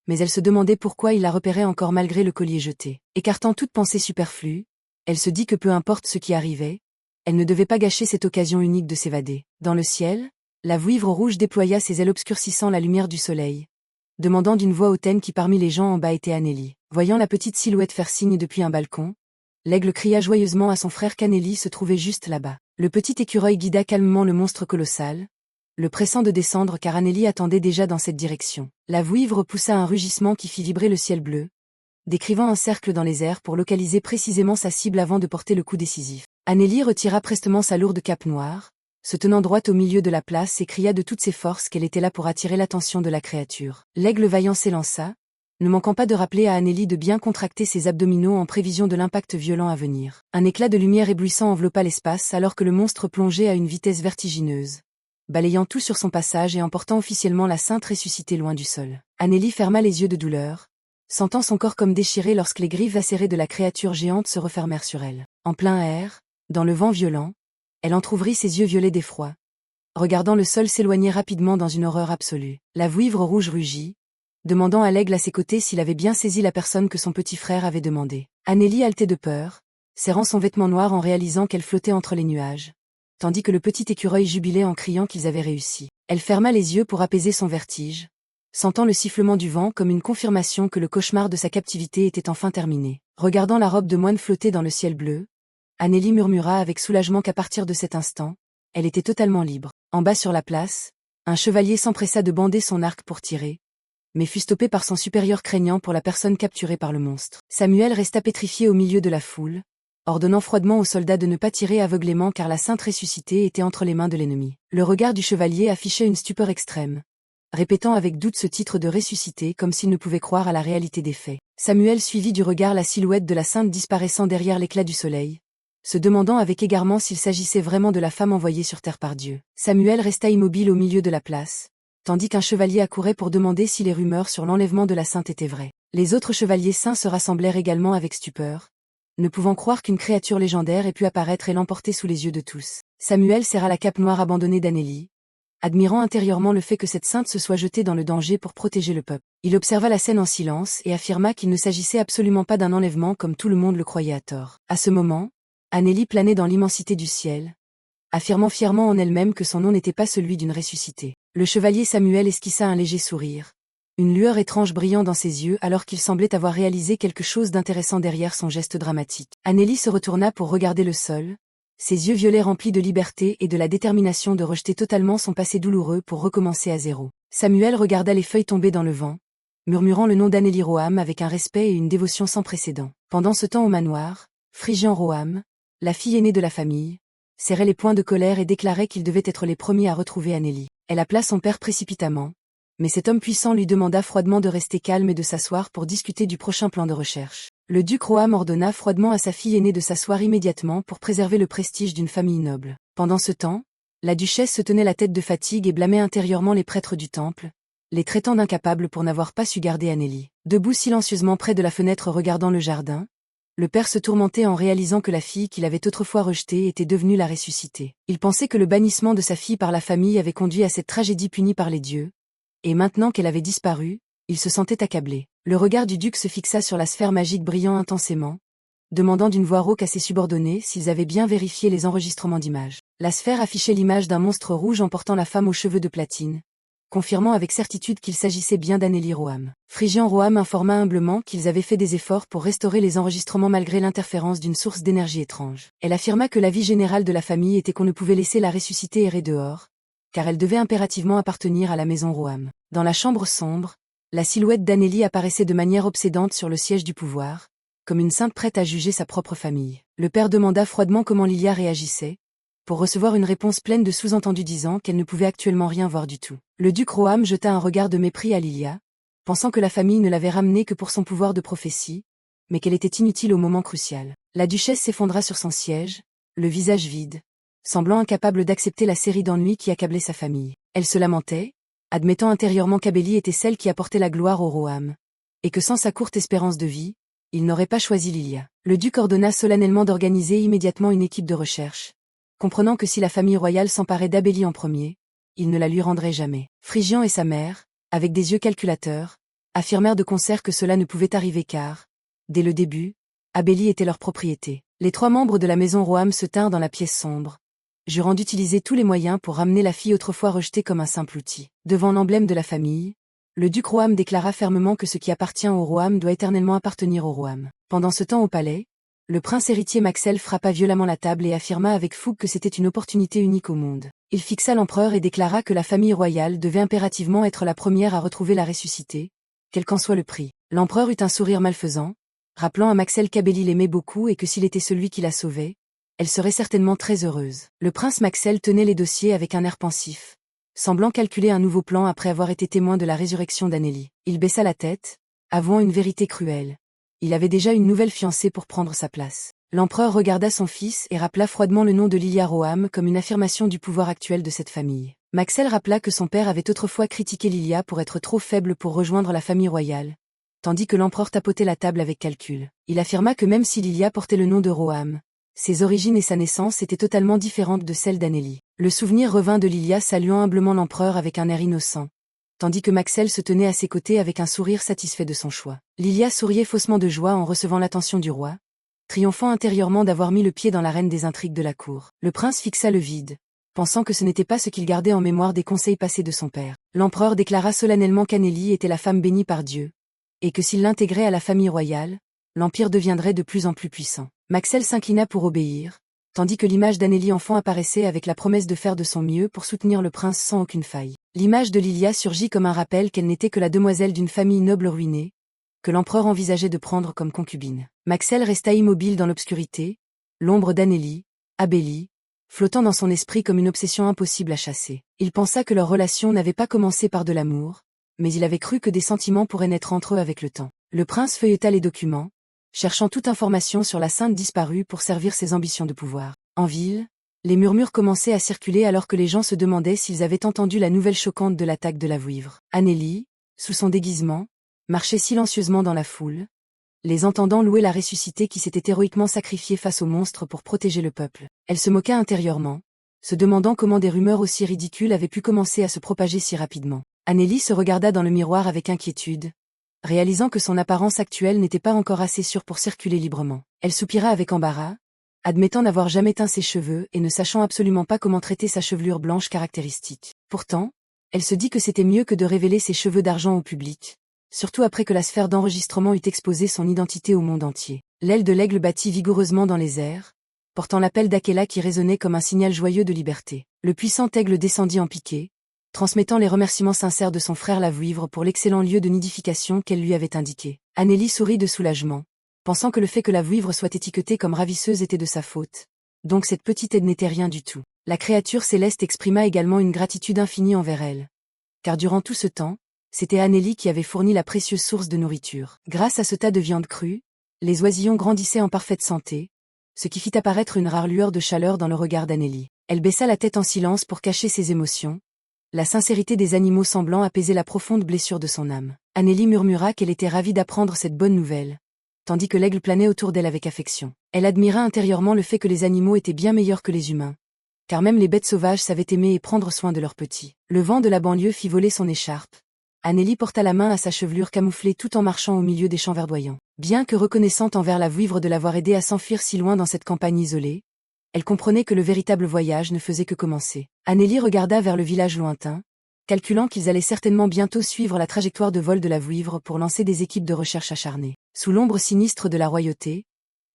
Speaker 1: Mais elle se demandait pourquoi il la repérait encore malgré le collier jeté. Écartant toute pensée superflue, elle se dit que peu importe ce qui arrivait, elle ne devait pas gâcher cette occasion unique de s'évader. Dans le ciel, la vouivre rouge déploya ses ailes obscurcissant la lumière du soleil, demandant d'une voix hautaine qui parmi les gens en bas était Annélie. Voyant la petite silhouette faire signe depuis un balcon, l'aigle cria joyeusement à son frère qu'Annélie se trouvait juste là-bas. Le petit écureuil guida calmement le monstre colossal, le pressant de descendre car Annélie attendait déjà dans cette direction. La vouivre poussa un rugissement qui fit vibrer le ciel bleu, décrivant un cercle dans les airs pour localiser précisément sa cible avant de porter le coup décisif. Annélie retira prestement sa lourde cape noire, se tenant droite au milieu de la place et cria de toutes ses forces qu'elle était là pour attirer l'attention de la créature. L'aigle vaillant s'élança, ne manquant pas de rappeler à Annélie de bien contracter ses abdominaux en prévision de l'impact violent à venir. Un éclat de lumière éblouissant enveloppa l'espace alors que le monstre plongeait à une vitesse vertigineuse, balayant tout sur son passage et emportant officiellement la sainte ressuscitée loin du sol. Annélie ferma les yeux de douleur, sentant son corps comme déchiré lorsque les griffes acérées de la créature géante se refermèrent sur elle. En plein air, dans le vent violent, elle entr'ouvrit ses yeux violets d'effroi, regardant le sol s'éloigner rapidement dans une horreur absolue. La vouivre rouge rugit, demandant à l'aigle à ses côtés s'il avait bien saisi la personne que son petit frère avait demandé. Annélie haletait de peur, serrant son vêtement noir en réalisant qu'elle flottait entre les nuages, tandis que le petit écureuil jubilait en criant qu'ils avaient réussi. Elle ferma les yeux pour apaiser son vertige, sentant le sifflement du vent comme une confirmation que le cauchemar de sa captivité était enfin terminé. Regardant la robe de moine flotter dans le ciel bleu, Annélie murmura avec soulagement qu'à partir de cet instant, elle était totalement libre. En bas sur la place, un chevalier s'empressa de bander son arc pour tirer, mais fut stoppé par son supérieur craignant pour la personne capturée par le monstre. Samuel resta pétrifié au milieu de la foule, ordonnant froidement aux soldats de ne pas tirer aveuglément car la sainte ressuscitée était entre les mains de l'ennemi. Le regard du chevalier affichait une stupeur extrême, répétant avec doute ce titre de ressuscité comme s'il ne pouvait croire à la réalité des faits. Samuel suivit du regard la silhouette de la sainte disparaissant derrière l'éclat du soleil, se demandant avec égarement s'il s'agissait vraiment de la femme envoyée sur terre par Dieu. Samuel resta immobile au milieu de la place, tandis qu'un chevalier accourait pour demander si les rumeurs sur l'enlèvement de la sainte étaient vraies. Les autres chevaliers saints se rassemblèrent également avec stupeur, ne pouvant croire qu'une créature légendaire ait pu apparaître et l'emporter sous les yeux de tous. Samuel serra la cape noire abandonnée d'Annélie, admirant intérieurement le fait que cette sainte se soit jetée dans le danger pour protéger le peuple. Il observa la scène en silence et affirma qu'il ne s'agissait absolument pas d'un enlèvement comme tout le monde le croyait à tort. À ce moment, Annélie planait dans l'immensité du ciel, affirmant fièrement en elle-même que son nom n'était pas celui d'une ressuscitée. Le chevalier Samuel esquissa un léger sourire, une lueur étrange brillant dans ses yeux alors qu'il semblait avoir réalisé quelque chose d'intéressant derrière son geste dramatique. Annélie se retourna pour regarder le sol, ses yeux violets remplis de liberté et de la détermination de rejeter totalement son passé douloureux pour recommencer à zéro. Samuel regarda les feuilles tomber dans le vent, murmurant le nom d'Annélie Roham avec un respect et une dévotion sans précédent. Pendant ce temps au manoir, Phrygian Roham, la fille aînée de la famille, serrait les poings de colère et déclarait qu'ils devaient être les premiers à retrouver Annélie. Elle appela son père précipitamment, mais cet homme puissant lui demanda froidement de rester calme et de s'asseoir pour discuter du prochain plan de recherche. Le duc Roham ordonna froidement à sa fille aînée de s'asseoir immédiatement pour préserver le prestige d'une famille noble. Pendant ce temps, la duchesse se tenait la tête de fatigue et blâmait intérieurement les prêtres du temple, les traitant d'incapables pour n'avoir pas su garder Annélie. Debout silencieusement près de la fenêtre regardant le jardin, le père se tourmentait en réalisant que la fille qu'il avait autrefois rejetée était devenue la ressuscitée. Il pensait que le bannissement de sa fille par la famille avait conduit à cette tragédie punie par les dieux, et maintenant qu'elle avait disparu, il se sentait accablé. Le regard du duc se fixa sur la sphère magique brillant intensément, demandant d'une voix rauque à ses subordonnés s'ils avaient bien vérifié les enregistrements d'images. La sphère affichait l'image d'un monstre rouge emportant la femme aux cheveux de platine, confirmant avec certitude qu'il s'agissait bien d'Anneli Roham. Phrygian Roham informa humblement qu'ils avaient fait des efforts pour restaurer les enregistrements malgré l'interférence d'une source d'énergie étrange. Elle affirma que l'avis général de la famille était qu'on ne pouvait laisser la ressuscitée errer dehors, car elle devait impérativement appartenir à la maison Roham. Dans la chambre sombre, la silhouette d'Anneli apparaissait de manière obsédante sur le siège du pouvoir, comme une sainte prête à juger sa propre famille. Le père demanda froidement comment Lilia réagissait, pour recevoir une réponse pleine de sous-entendus disant qu'elle ne pouvait actuellement rien voir du tout. Le duc Roham jeta un regard de mépris à Lilia, pensant que la famille ne l'avait ramenée que pour son pouvoir de prophétie, mais qu'elle était inutile au moment crucial. La duchesse s'effondra sur son siège, le visage vide, semblant incapable d'accepter la série d'ennuis qui accablait sa famille. Elle se lamentait, admettant intérieurement qu'Abélie était celle qui apportait la gloire au Roham, et que sans sa courte espérance de vie, il n'aurait pas choisi Lilia. Le duc ordonna solennellement d'organiser immédiatement une équipe de recherche, comprenant que si la famille royale s'emparait d'Abélie en premier, il ne la lui rendrait jamais. Phrygian et sa mère, avec des yeux calculateurs, affirmèrent de concert que cela ne pouvait arriver car, dès le début, Abélie était leur propriété. Les 3 membres de la maison Roham se tinrent dans la pièce sombre, jurant d'utiliser tous les moyens pour ramener la fille autrefois rejetée comme un simple outil. Devant l'emblème de la famille, le duc Roham déclara fermement que ce qui appartient au Roham doit éternellement appartenir au Roham. Pendant ce temps au palais, le prince héritier Maxel frappa violemment la table et affirma avec fougue que c'était une opportunité unique au monde. Il fixa l'empereur et déclara que la famille royale devait impérativement être la première à retrouver la ressuscité, quel qu'en soit le prix. L'empereur eut un sourire malfaisant, rappelant à Maxel qu'Abélie l'aimait beaucoup et que s'il était celui qui la sauvait, elle serait certainement très heureuse. Le prince Maxel tenait les dossiers avec un air pensif, semblant calculer un nouveau plan après avoir été témoin de la résurrection d'Anneli. Il baissa la tête, avouant une vérité cruelle. Il avait déjà une nouvelle fiancée pour prendre sa place. L'empereur regarda son fils et rappela froidement le nom de Lilia Roham comme une affirmation du pouvoir actuel de cette famille. Maxel rappela que son père avait autrefois critiqué Lilia pour être trop faible pour rejoindre la famille royale, tandis que l'empereur tapotait la table avec calcul. Il affirma que même si Lilia portait le nom de Roham, ses origines et sa naissance étaient totalement différentes de celles d'Anneli. Le souvenir revint de Lilia saluant humblement l'empereur avec un air innocent, tandis que Maxel se tenait à ses côtés avec un sourire satisfait de son choix. Lilia souriait faussement de joie en recevant l'attention du roi, triomphant intérieurement d'avoir mis le pied dans l'arène des intrigues de la cour. Le prince fixa le vide, pensant que ce n'était pas ce qu'il gardait en mémoire des conseils passés de son père. L'empereur déclara solennellement qu'Anneli était la femme bénie par Dieu, et que s'il l'intégrait à la famille royale, l'empire deviendrait de plus en plus puissant. Maxel s'inclina pour obéir, tandis que l'image d'Anneli enfant apparaissait avec la promesse de faire de son mieux pour soutenir le prince sans aucune faille. L'image de Lilia surgit comme un rappel qu'elle n'était que la demoiselle d'une famille noble ruinée, que l'empereur envisageait de prendre comme concubine. Maxel resta immobile dans l'obscurité, l'ombre d'Anneli, Abélie, flottant dans son esprit comme une obsession impossible à chasser. Il pensa que leur relation n'avait pas commencé par de l'amour, mais il avait cru que des sentiments pourraient naître entre eux avec le temps. Le prince feuilleta les documents, cherchant toute information sur la sainte disparue pour servir ses ambitions de pouvoir. En ville, les murmures commençaient à circuler alors que les gens se demandaient s'ils avaient entendu la nouvelle choquante de l'attaque de la Vouivre. Anneli, sous son déguisement, marchait silencieusement dans la foule, les entendant louer la ressuscitée qui s'était héroïquement sacrifiée face au monstre pour protéger le peuple. Elle se moqua intérieurement, se demandant comment des rumeurs aussi ridicules avaient pu commencer à se propager si rapidement. Anneli se regarda dans le miroir avec inquiétude, réalisant que son apparence actuelle n'était pas encore assez sûre pour circuler librement. Elle soupira avec embarras, admettant n'avoir jamais teint ses cheveux et ne sachant absolument pas comment traiter sa chevelure blanche caractéristique. Pourtant, elle se dit que c'était mieux que de révéler ses cheveux d'argent au public, surtout après que la sphère d'enregistrement eut exposé son identité au monde entier. L'aile de l'aigle battit vigoureusement dans les airs, portant l'appel d'Akela qui résonnait comme un signal joyeux de liberté. Le puissant aigle descendit en piqué, transmettant les remerciements sincères de son frère la Vouivre pour l'excellent lieu de nidification qu'elle lui avait indiqué. Anneli sourit de soulagement, pensant que le fait que la Vouivre soit étiquetée comme ravisseuse était de sa faute. Donc cette petite aide n'était rien du tout. La créature céleste exprima également une gratitude infinie envers elle. Car durant tout ce temps, c'était Anneli qui avait fourni la précieuse source de nourriture. Grâce à ce tas de viande crue, les oisillons grandissaient en parfaite santé, ce qui fit apparaître une rare lueur de chaleur dans le regard d'Anneli. Elle baissa la tête en silence pour cacher ses émotions, la sincérité des animaux semblant apaiser la profonde blessure de son âme. Anneli murmura qu'elle était ravie d'apprendre cette bonne nouvelle, tandis que l'aigle planait autour d'elle avec affection. Elle admira intérieurement le fait que les animaux étaient bien meilleurs que les humains, car même les bêtes sauvages savaient aimer et prendre soin de leurs petits. Le vent de la banlieue fit voler son écharpe. Anneli porta la main à sa chevelure camouflée tout en marchant au milieu des champs verdoyants. Bien que reconnaissante envers la Vouivre de l'avoir aidée à s'enfuir si loin dans cette campagne isolée, elle comprenait que le véritable voyage ne faisait que commencer. Anneli regarda vers le village lointain, calculant qu'ils allaient certainement bientôt suivre la trajectoire de vol de la vouivre pour lancer des équipes de recherche acharnées. Sous l'ombre sinistre de la royauté,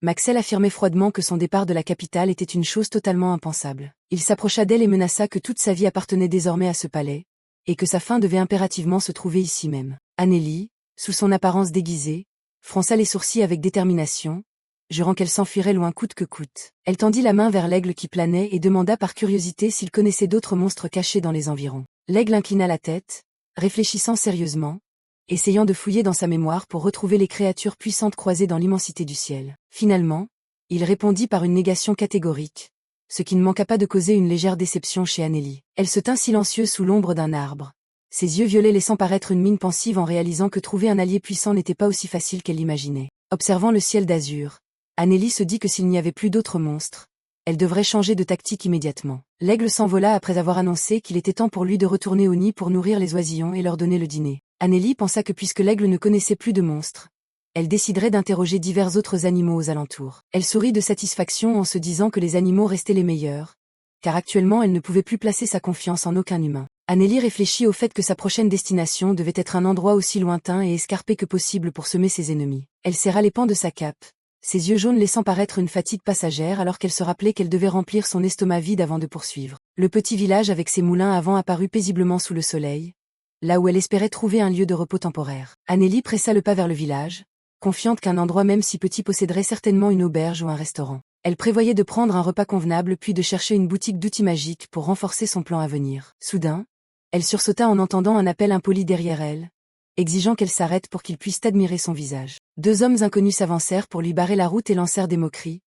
Speaker 1: Maxel affirmait froidement que son départ de la capitale était une chose totalement impensable. Il s'approcha d'elle et menaça que toute sa vie appartenait désormais à ce palais, et que sa fin devait impérativement se trouver ici même. Annélie, sous son apparence déguisée, fronça les sourcils avec détermination, jurant qu'elle s'enfuirait loin coûte que coûte. Elle tendit la main vers l'aigle qui planait et demanda par curiosité s'il connaissait d'autres monstres cachés dans les environs. L'aigle inclina la tête, réfléchissant sérieusement, essayant de fouiller dans sa mémoire pour retrouver les créatures puissantes croisées dans l'immensité du ciel. Finalement, il répondit par une négation catégorique, ce qui ne manqua pas de causer une légère déception chez Annélie. Elle se tint silencieuse sous l'ombre d'un arbre, ses yeux violets laissant paraître une mine pensive en réalisant que trouver un allié puissant n'était pas aussi facile qu'elle l'imaginait. Observant le ciel d'azur, Annélie se dit que s'il n'y avait plus d'autres monstres, elle devrait changer de tactique immédiatement. L'aigle s'envola après avoir annoncé qu'il était temps pour lui de retourner au nid pour nourrir les oisillons et leur donner le dîner. Annélie pensa que puisque l'aigle ne connaissait plus de monstres, elle déciderait d'interroger divers autres animaux aux alentours. Elle sourit de satisfaction en se disant que les animaux restaient les meilleurs, car actuellement elle ne pouvait plus placer sa confiance en aucun humain. Annélie réfléchit au fait que sa prochaine destination devait être un endroit aussi lointain et escarpé que possible pour semer ses ennemis. Elle serra les pans de sa cape, ses yeux jaunes laissant paraître une fatigue passagère alors qu'elle se rappelait qu'elle devait remplir son estomac vide avant de poursuivre. Le petit village avec ses moulins à vent apparut paisiblement sous le soleil, là où elle espérait trouver un lieu de repos temporaire. Annélie pressa le pas vers le village, confiante qu'un endroit même si petit posséderait certainement une auberge ou un restaurant. Elle prévoyait de prendre un repas convenable puis de chercher une boutique d'outils magiques pour renforcer son plan à venir. Soudain, elle sursauta en entendant un appel impoli derrière elle, exigeant qu'elle s'arrête pour qu'il puisse admirer son visage. Deux hommes inconnus s'avancèrent pour lui barrer la route et lancèrent des moqueries,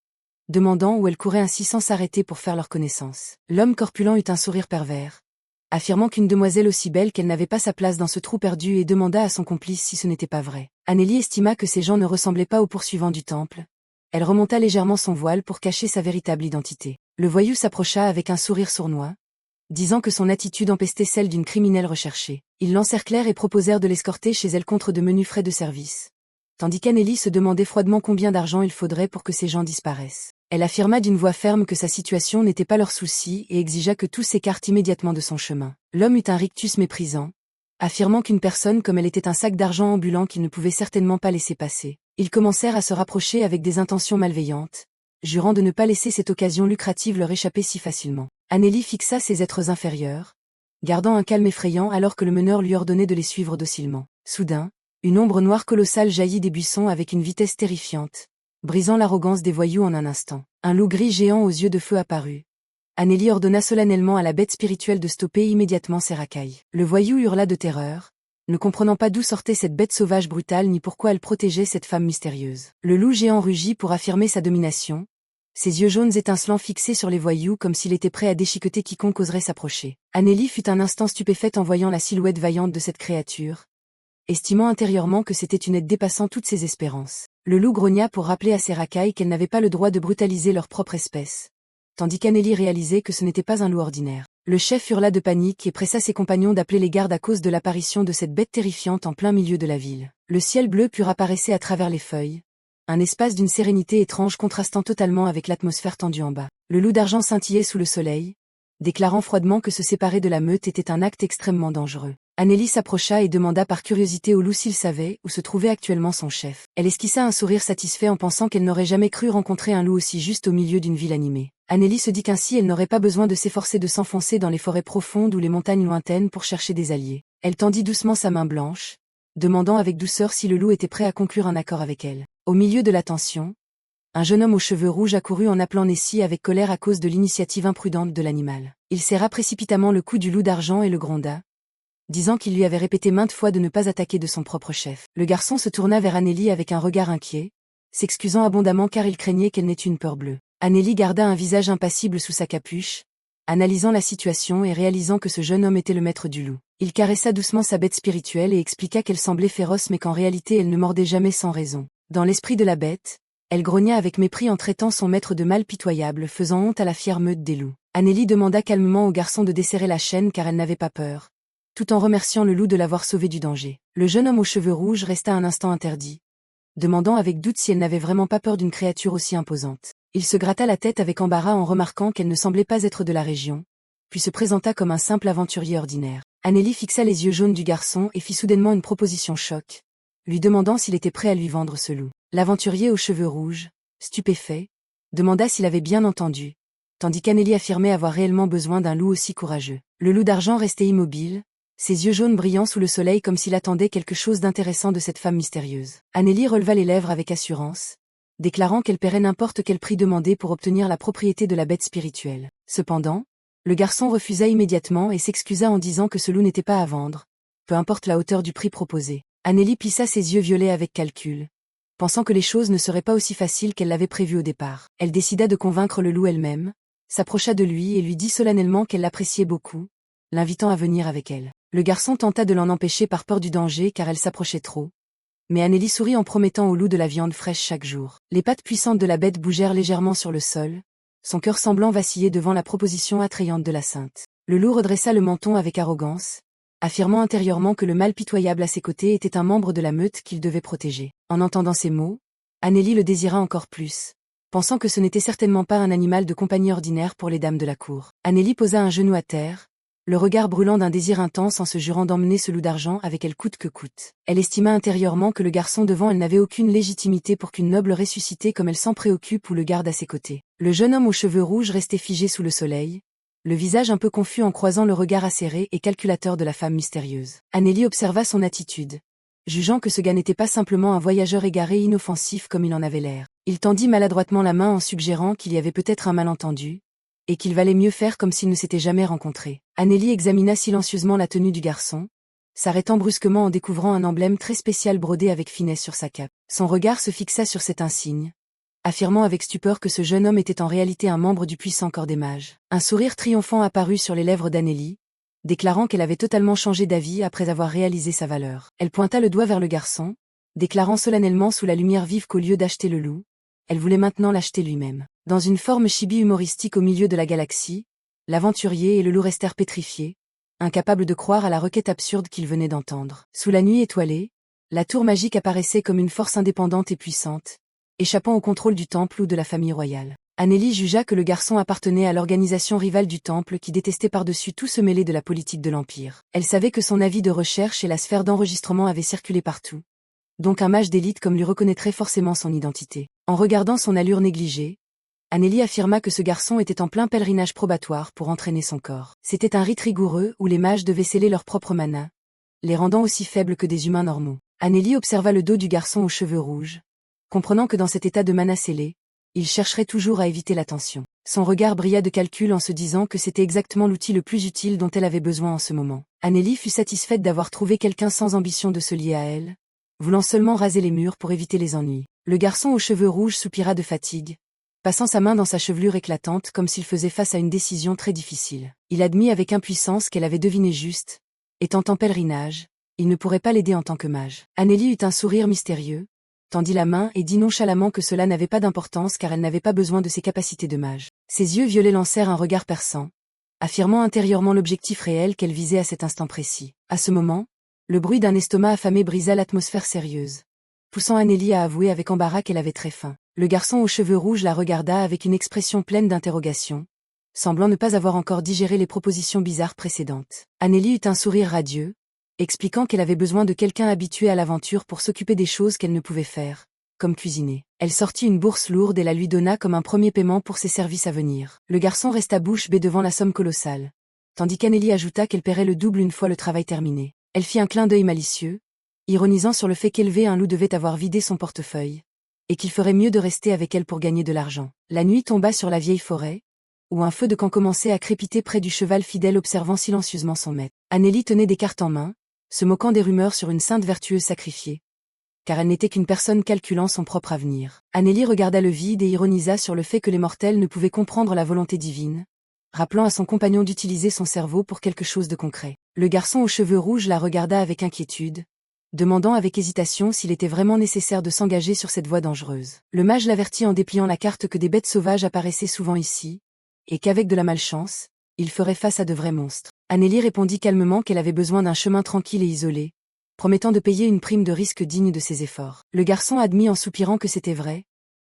Speaker 1: demandant où elle courait ainsi sans s'arrêter pour faire leur connaissance. L'homme corpulent eut un sourire pervers, affirmant qu'une demoiselle aussi belle qu'elle n'avait pas sa place dans ce trou perdu et demanda à son complice si ce n'était pas vrai. Annélie estima que ces gens ne ressemblaient pas aux poursuivants du temple. Elle remonta légèrement son voile pour cacher sa véritable identité. Le voyou s'approcha avec un sourire sournois, disant que son attitude empestait celle d'une criminelle recherchée. Ils l'encerclèrent et proposèrent de l'escorter chez elle contre de menus frais de service, tandis qu'Annélie se demandait froidement combien d'argent il faudrait pour que ces gens disparaissent. Elle affirma d'une voix ferme que sa situation n'était pas leur souci et exigea que tous s'écartent immédiatement de son chemin. L'homme eut un rictus méprisant, affirmant qu'une personne comme elle était un sac d'argent ambulant qu'il ne pouvait certainement pas laisser passer. Ils commencèrent à se rapprocher avec des intentions malveillantes, jurant de ne pas laisser cette occasion lucrative leur échapper si facilement. Annélie fixa ces êtres inférieurs, gardant un calme effrayant alors que le meneur lui ordonnait de les suivre docilement. Soudain, une ombre noire colossale jaillit des buissons avec une vitesse terrifiante, brisant l'arrogance des voyous en un instant. Un loup gris géant aux yeux de feu apparut. Annélie ordonna solennellement à la bête spirituelle de stopper immédiatement ses racailles. Le voyou hurla de terreur, ne comprenant pas d'où sortait cette bête sauvage brutale ni pourquoi elle protégeait cette femme mystérieuse. Le loup géant rugit pour affirmer sa domination, ses yeux jaunes étincelants fixés sur les voyous comme s'il était prêt à déchiqueter quiconque oserait s'approcher. Annélie fut un instant stupéfaite en voyant la silhouette vaillante de cette créature, estimant intérieurement que c'était une aide dépassant toutes ses espérances. Le loup grogna pour rappeler à ses racailles qu'elle n'avait pas le droit de brutaliser leur propre espèce, tandis qu'Annélie réalisait que ce n'était pas un loup ordinaire. Le chef hurla de panique et pressa ses compagnons d'appeler les gardes à cause de l'apparition de cette bête terrifiante en plein milieu de la ville. Le ciel bleu pur apparaissait à travers les feuilles, un espace d'une sérénité étrange contrastant totalement avec l'atmosphère tendue en bas. Le loup d'argent scintillait sous le soleil, déclarant froidement que se séparer de la meute était un acte extrêmement dangereux. Annélie s'approcha et demanda par curiosité au loup s'il savait où se trouvait actuellement son chef. Elle esquissa un sourire satisfait en pensant qu'elle n'aurait jamais cru rencontrer un loup aussi juste au milieu d'une ville animée. Annélie se dit qu'ainsi elle n'aurait pas besoin de s'efforcer de s'enfoncer dans les forêts profondes ou les montagnes lointaines pour chercher des alliés. Elle tendit doucement sa main blanche, demandant avec douceur si le loup était prêt à conclure un accord avec elle. Au milieu de la tension, un jeune homme aux cheveux rouges accourut en appelant Nessie avec colère à cause de l'initiative imprudente de l'animal. Il serra précipitamment le cou du loup d'argent et le gronda, disant qu'il lui avait répété maintes fois de ne pas attaquer de son propre chef. Le garçon se tourna vers Annélie avec un regard inquiet, s'excusant abondamment car il craignait qu'elle n'ait une peur bleue. Annélie garda un visage impassible sous sa capuche, analysant la situation et réalisant que ce jeune homme était le maître du loup. Il caressa doucement sa bête spirituelle et expliqua qu'elle semblait féroce mais qu'en réalité elle ne mordait jamais sans raison. Dans l'esprit de la bête, elle grogna avec mépris en traitant son maître de mal pitoyable, faisant honte à la fière meute des loups. Annélie demanda calmement au garçon de desserrer la chaîne car elle n'avait pas peur, tout en remerciant le loup de l'avoir sauvé du danger. Le jeune homme aux cheveux rouges resta un instant interdit, demandant avec doute si elle n'avait vraiment pas peur d'une créature aussi imposante. Il se gratta la tête avec embarras en remarquant qu'elle ne semblait pas être de la région, puis se présenta comme un simple aventurier ordinaire. Anneli fixa les yeux jaunes du garçon et fit soudainement une proposition choc, lui demandant s'il était prêt à lui vendre ce loup. L'aventurier aux cheveux rouges, stupéfait, demanda s'il avait bien entendu, tandis qu'Anneli affirmait avoir réellement besoin d'un loup aussi courageux. Le loup d'argent restait immobile, ses yeux jaunes brillant sous le soleil comme s'il attendait quelque chose d'intéressant de cette femme mystérieuse. Anneli releva les lèvres avec assurance, déclarant qu'elle paierait n'importe quel prix demandé pour obtenir la propriété de la bête spirituelle. Cependant, le garçon refusa immédiatement et s'excusa en disant que ce loup n'était pas à vendre, peu importe la hauteur du prix proposé. Anneli plissa ses yeux violets avec calcul, pensant que les choses ne seraient pas aussi faciles qu'elle l'avait prévu au départ. Elle décida de convaincre le loup elle-même, s'approcha de lui et lui dit solennellement qu'elle l'appréciait beaucoup, l'invitant à venir avec elle. Le garçon tenta de l'en empêcher par peur du danger car elle s'approchait trop. Mais Anneli sourit en promettant au loup de la viande fraîche chaque jour. Les pattes puissantes de la bête bougèrent légèrement sur le sol, son cœur semblant vaciller devant la proposition attrayante de la sainte. Le loup redressa le menton avec arrogance, affirmant intérieurement que le mâle pitoyable à ses côtés était un membre de la meute qu'il devait protéger. En entendant ces mots, Anneli le désira encore plus, pensant que ce n'était certainement pas un animal de compagnie ordinaire pour les dames de la cour. Anneli posa un genou à terre, le regard brûlant d'un désir intense en se jurant d'emmener ce loup d'argent avec elle coûte que coûte. Elle estima intérieurement que le garçon devant elle n'avait aucune légitimité pour qu'une noble ressuscitée comme elle s'en préoccupe ou le garde à ses côtés. Le jeune homme aux cheveux rouges restait figé sous le soleil, le visage un peu confus en croisant le regard acéré et calculateur de la femme mystérieuse. Anneli observa son attitude, jugeant que ce gars n'était pas simplement un voyageur égaré et inoffensif comme il en avait l'air. Il tendit maladroitement la main en suggérant qu'il y avait peut-être un malentendu, et qu'il valait mieux faire comme s'ils ne s'étaient jamais rencontrés. Anneli examina silencieusement la tenue du garçon, s'arrêtant brusquement en découvrant un emblème très spécial brodé avec finesse sur sa cape. Son regard se fixa sur cet insigne, affirmant avec stupeur que ce jeune homme était en réalité un membre du puissant corps des mages. Un sourire triomphant apparut sur les lèvres d'Anneli, déclarant qu'elle avait totalement changé d'avis après avoir réalisé sa valeur. Elle pointa le doigt vers le garçon, déclarant solennellement sous la lumière vive qu'au lieu d'acheter le loup, elle voulait maintenant l'acheter lui-même. Dans une forme chibi humoristique au milieu de la galaxie, l'aventurier et le loup restèrent pétrifiés, incapables de croire à la requête absurde qu'ils venaient d'entendre. Sous la nuit étoilée, la tour magique apparaissait comme une force indépendante et puissante, échappant au contrôle du temple ou de la famille royale. Anneli jugea que le garçon appartenait à l'organisation rivale du temple qui détestait par-dessus tout se mêler de la politique de l'Empire. Elle savait que son avis de recherche et la sphère d'enregistrement avaient circulé partout, donc un mage d'élite comme lui reconnaîtrait forcément son identité. En regardant son allure négligée, Anneli affirma que ce garçon était en plein pèlerinage probatoire pour entraîner son corps. C'était un rite rigoureux où les mages devaient sceller leur propre mana, les rendant aussi faibles que des humains normaux. Anneli observa le dos du garçon aux cheveux rouges, comprenant que dans cet état de mana scellé, il chercherait toujours à éviter l'attention. Son regard brilla de calcul en se disant que c'était exactement l'outil le plus utile dont elle avait besoin en ce moment. Anneli fut satisfaite d'avoir trouvé quelqu'un sans ambition de se lier à elle, voulant seulement raser les murs pour éviter les ennuis. Le garçon aux cheveux rouges soupira de fatigue, passant sa main dans sa chevelure éclatante comme s'il faisait face à une décision très difficile. Il admit avec impuissance qu'elle avait deviné juste. Étant en pèlerinage, il ne pourrait pas l'aider en tant que mage. Anneli eut un sourire mystérieux, tendit la main et dit nonchalamment que cela n'avait pas d'importance car elle n'avait pas besoin de ses capacités de mage. Ses yeux violets lancèrent un regard perçant, affirmant intérieurement l'objectif réel qu'elle visait à cet instant précis. À ce moment, le bruit d'un estomac affamé brisa l'atmosphère sérieuse, poussant Anneli à avouer avec embarras qu'elle avait très faim. Le garçon aux cheveux rouges la regarda avec une expression pleine d'interrogation, semblant ne pas avoir encore digéré les propositions bizarres précédentes. Anneli eut un sourire radieux, expliquant qu'elle avait besoin de quelqu'un habitué à l'aventure pour s'occuper des choses qu'elle ne pouvait faire, comme cuisiner. Elle sortit une bourse lourde et la lui donna comme un premier paiement pour ses services à venir. Le garçon resta bouche bée devant la somme colossale, tandis qu'Anneli ajouta qu'elle paierait le double une fois le travail terminé. Elle fit un clin d'œil malicieux, ironisant sur le fait qu'élever un loup devait avoir vidé son portefeuille, et qu'il ferait mieux de rester avec elle pour gagner de l'argent. La nuit tomba sur la vieille forêt, où un feu de camp commençait à crépiter près du cheval fidèle observant silencieusement son maître. Anneli tenait des cartes en main, se moquant des rumeurs sur une sainte vertueuse sacrifiée, car elle n'était qu'une personne calculant son propre avenir. Anneli regarda le vide et ironisa sur le fait que les mortels ne pouvaient comprendre la volonté divine, rappelant à son compagnon d'utiliser son cerveau pour quelque chose de concret. Le garçon aux cheveux rouges la regarda avec inquiétude, demandant avec hésitation s'il était vraiment nécessaire de s'engager sur cette voie dangereuse. Le mage l'avertit en dépliant la carte que des bêtes sauvages apparaissaient souvent ici, et qu'avec de la malchance, il ferait face à de vrais monstres. Anneli répondit calmement qu'elle avait besoin d'un chemin tranquille et isolé, promettant de payer une prime de risque digne de ses efforts. Le garçon admit en soupirant que c'était vrai,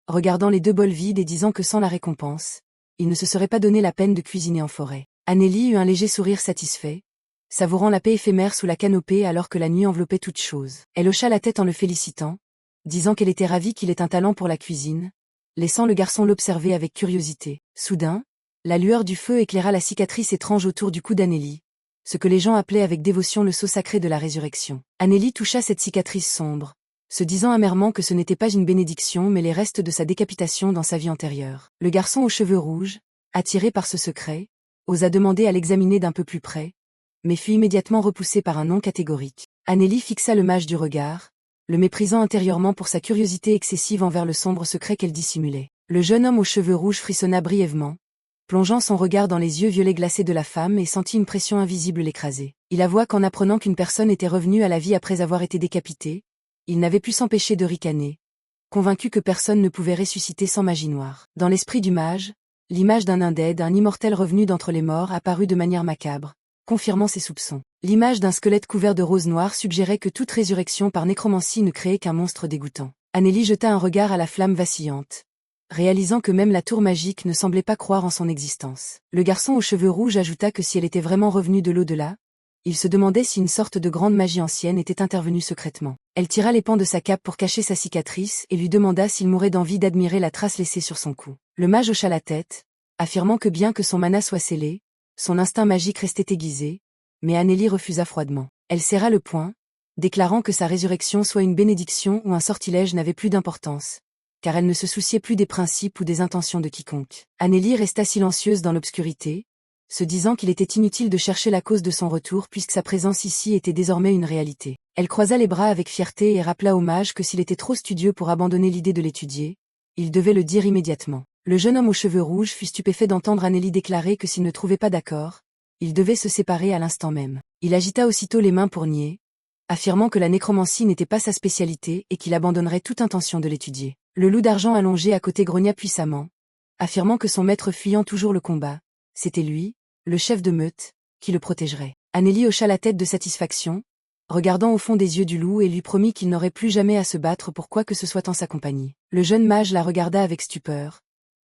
Speaker 1: regardant les 2 bols vides et disant que sans la récompense, il ne se serait pas donné la peine de cuisiner en forêt. Anneli eut un léger sourire satisfait, savourant la paix éphémère sous la canopée alors que la nuit enveloppait toute chose. Elle hocha la tête en le félicitant, disant qu'elle était ravie qu'il ait un talent pour la cuisine, laissant le garçon l'observer avec curiosité. Soudain, la lueur du feu éclaira la cicatrice étrange autour du cou d'Annélie, ce que les gens appelaient avec dévotion le sceau sacré de la résurrection. Annélie toucha cette cicatrice sombre, se disant amèrement que ce n'était pas une bénédiction mais les restes de sa décapitation dans sa vie antérieure. Le garçon aux cheveux rouges, attiré par ce secret, osa demander à l'examiner d'un peu plus près, mais fut immédiatement repoussé par un non catégorique. Annélie fixa le mage du regard, le méprisant intérieurement pour sa curiosité excessive envers le sombre secret qu'elle dissimulait. Le jeune homme aux cheveux rouges frissonna brièvement, plongeant son regard dans les yeux violets glacés de la femme et sentit une pression invisible l'écraser. Il avoua qu'en apprenant qu'une personne était revenue à la vie après avoir été décapitée, il n'avait pu s'empêcher de ricaner, convaincu que personne ne pouvait ressusciter sans magie noire. Dans l'esprit du mage, l'image d'un indède, un immortel revenu d'entre les morts, apparut de manière macabre, confirmant ses soupçons. L'image d'un squelette couvert de roses noires suggérait que toute résurrection par nécromancie ne créait qu'un monstre dégoûtant. Annélie jeta un regard à la flamme vacillante, réalisant que même la tour magique ne semblait pas croire en son existence. Le garçon aux cheveux rouges ajouta que si elle était vraiment revenue de l'au-delà, il se demandait si une sorte de grande magie ancienne était intervenue secrètement. Elle tira les pans de sa cape pour cacher sa cicatrice et lui demanda s'il mourait d'envie d'admirer la trace laissée sur son cou. Le mage hocha la tête, affirmant que bien que son mana soit scellé, son instinct magique restait aiguisé, mais Annélie refusa froidement. Elle serra le poing, déclarant que sa résurrection soit une bénédiction ou un sortilège n'avait plus d'importance, car elle ne se souciait plus des principes ou des intentions de quiconque. Annélie resta silencieuse dans l'obscurité, se disant qu'il était inutile de chercher la cause de son retour puisque sa présence ici était désormais une réalité. Elle croisa les bras avec fierté et rappela au mage que s'il était trop studieux pour abandonner l'idée de l'étudier, il devait le dire immédiatement. Le jeune homme aux cheveux rouges fut stupéfait d'entendre Annélie déclarer que s'il ne trouvait pas d'accord, il devait se séparer à l'instant même. Il agita aussitôt les mains pour nier, affirmant que la nécromancie n'était pas sa spécialité et qu'il abandonnerait toute intention de l'étudier. Le loup d'argent allongé à côté grogna puissamment, affirmant que son maître fuyant toujours le combat, c'était lui, le chef de meute, qui le protégerait. Annélie hocha la tête de satisfaction, regardant au fond des yeux du loup et lui promit qu'il n'aurait plus jamais à se battre pour quoi que ce soit en sa compagnie. Le jeune mage la regarda avec stupeur,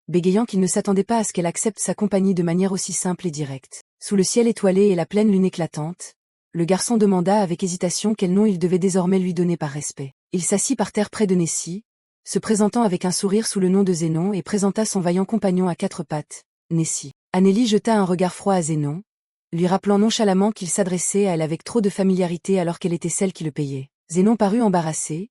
Speaker 1: bégayant qu'il ne s'attendait pas à ce qu'elle accepte sa compagnie de manière aussi simple et directe. Sous le ciel étoilé et la pleine lune éclatante, le garçon demanda avec hésitation quel nom il devait désormais lui donner par respect. Il s'assit par terre près de Nessie, se présentant avec un sourire sous le nom de Zénon et présenta son vaillant compagnon à quatre pattes, Nessie. Annélie jeta un regard froid à Zénon, lui rappelant nonchalamment qu'il s'adressait à elle avec trop de familiarité alors qu'elle était celle qui le payait. Zénon parut embarrassé,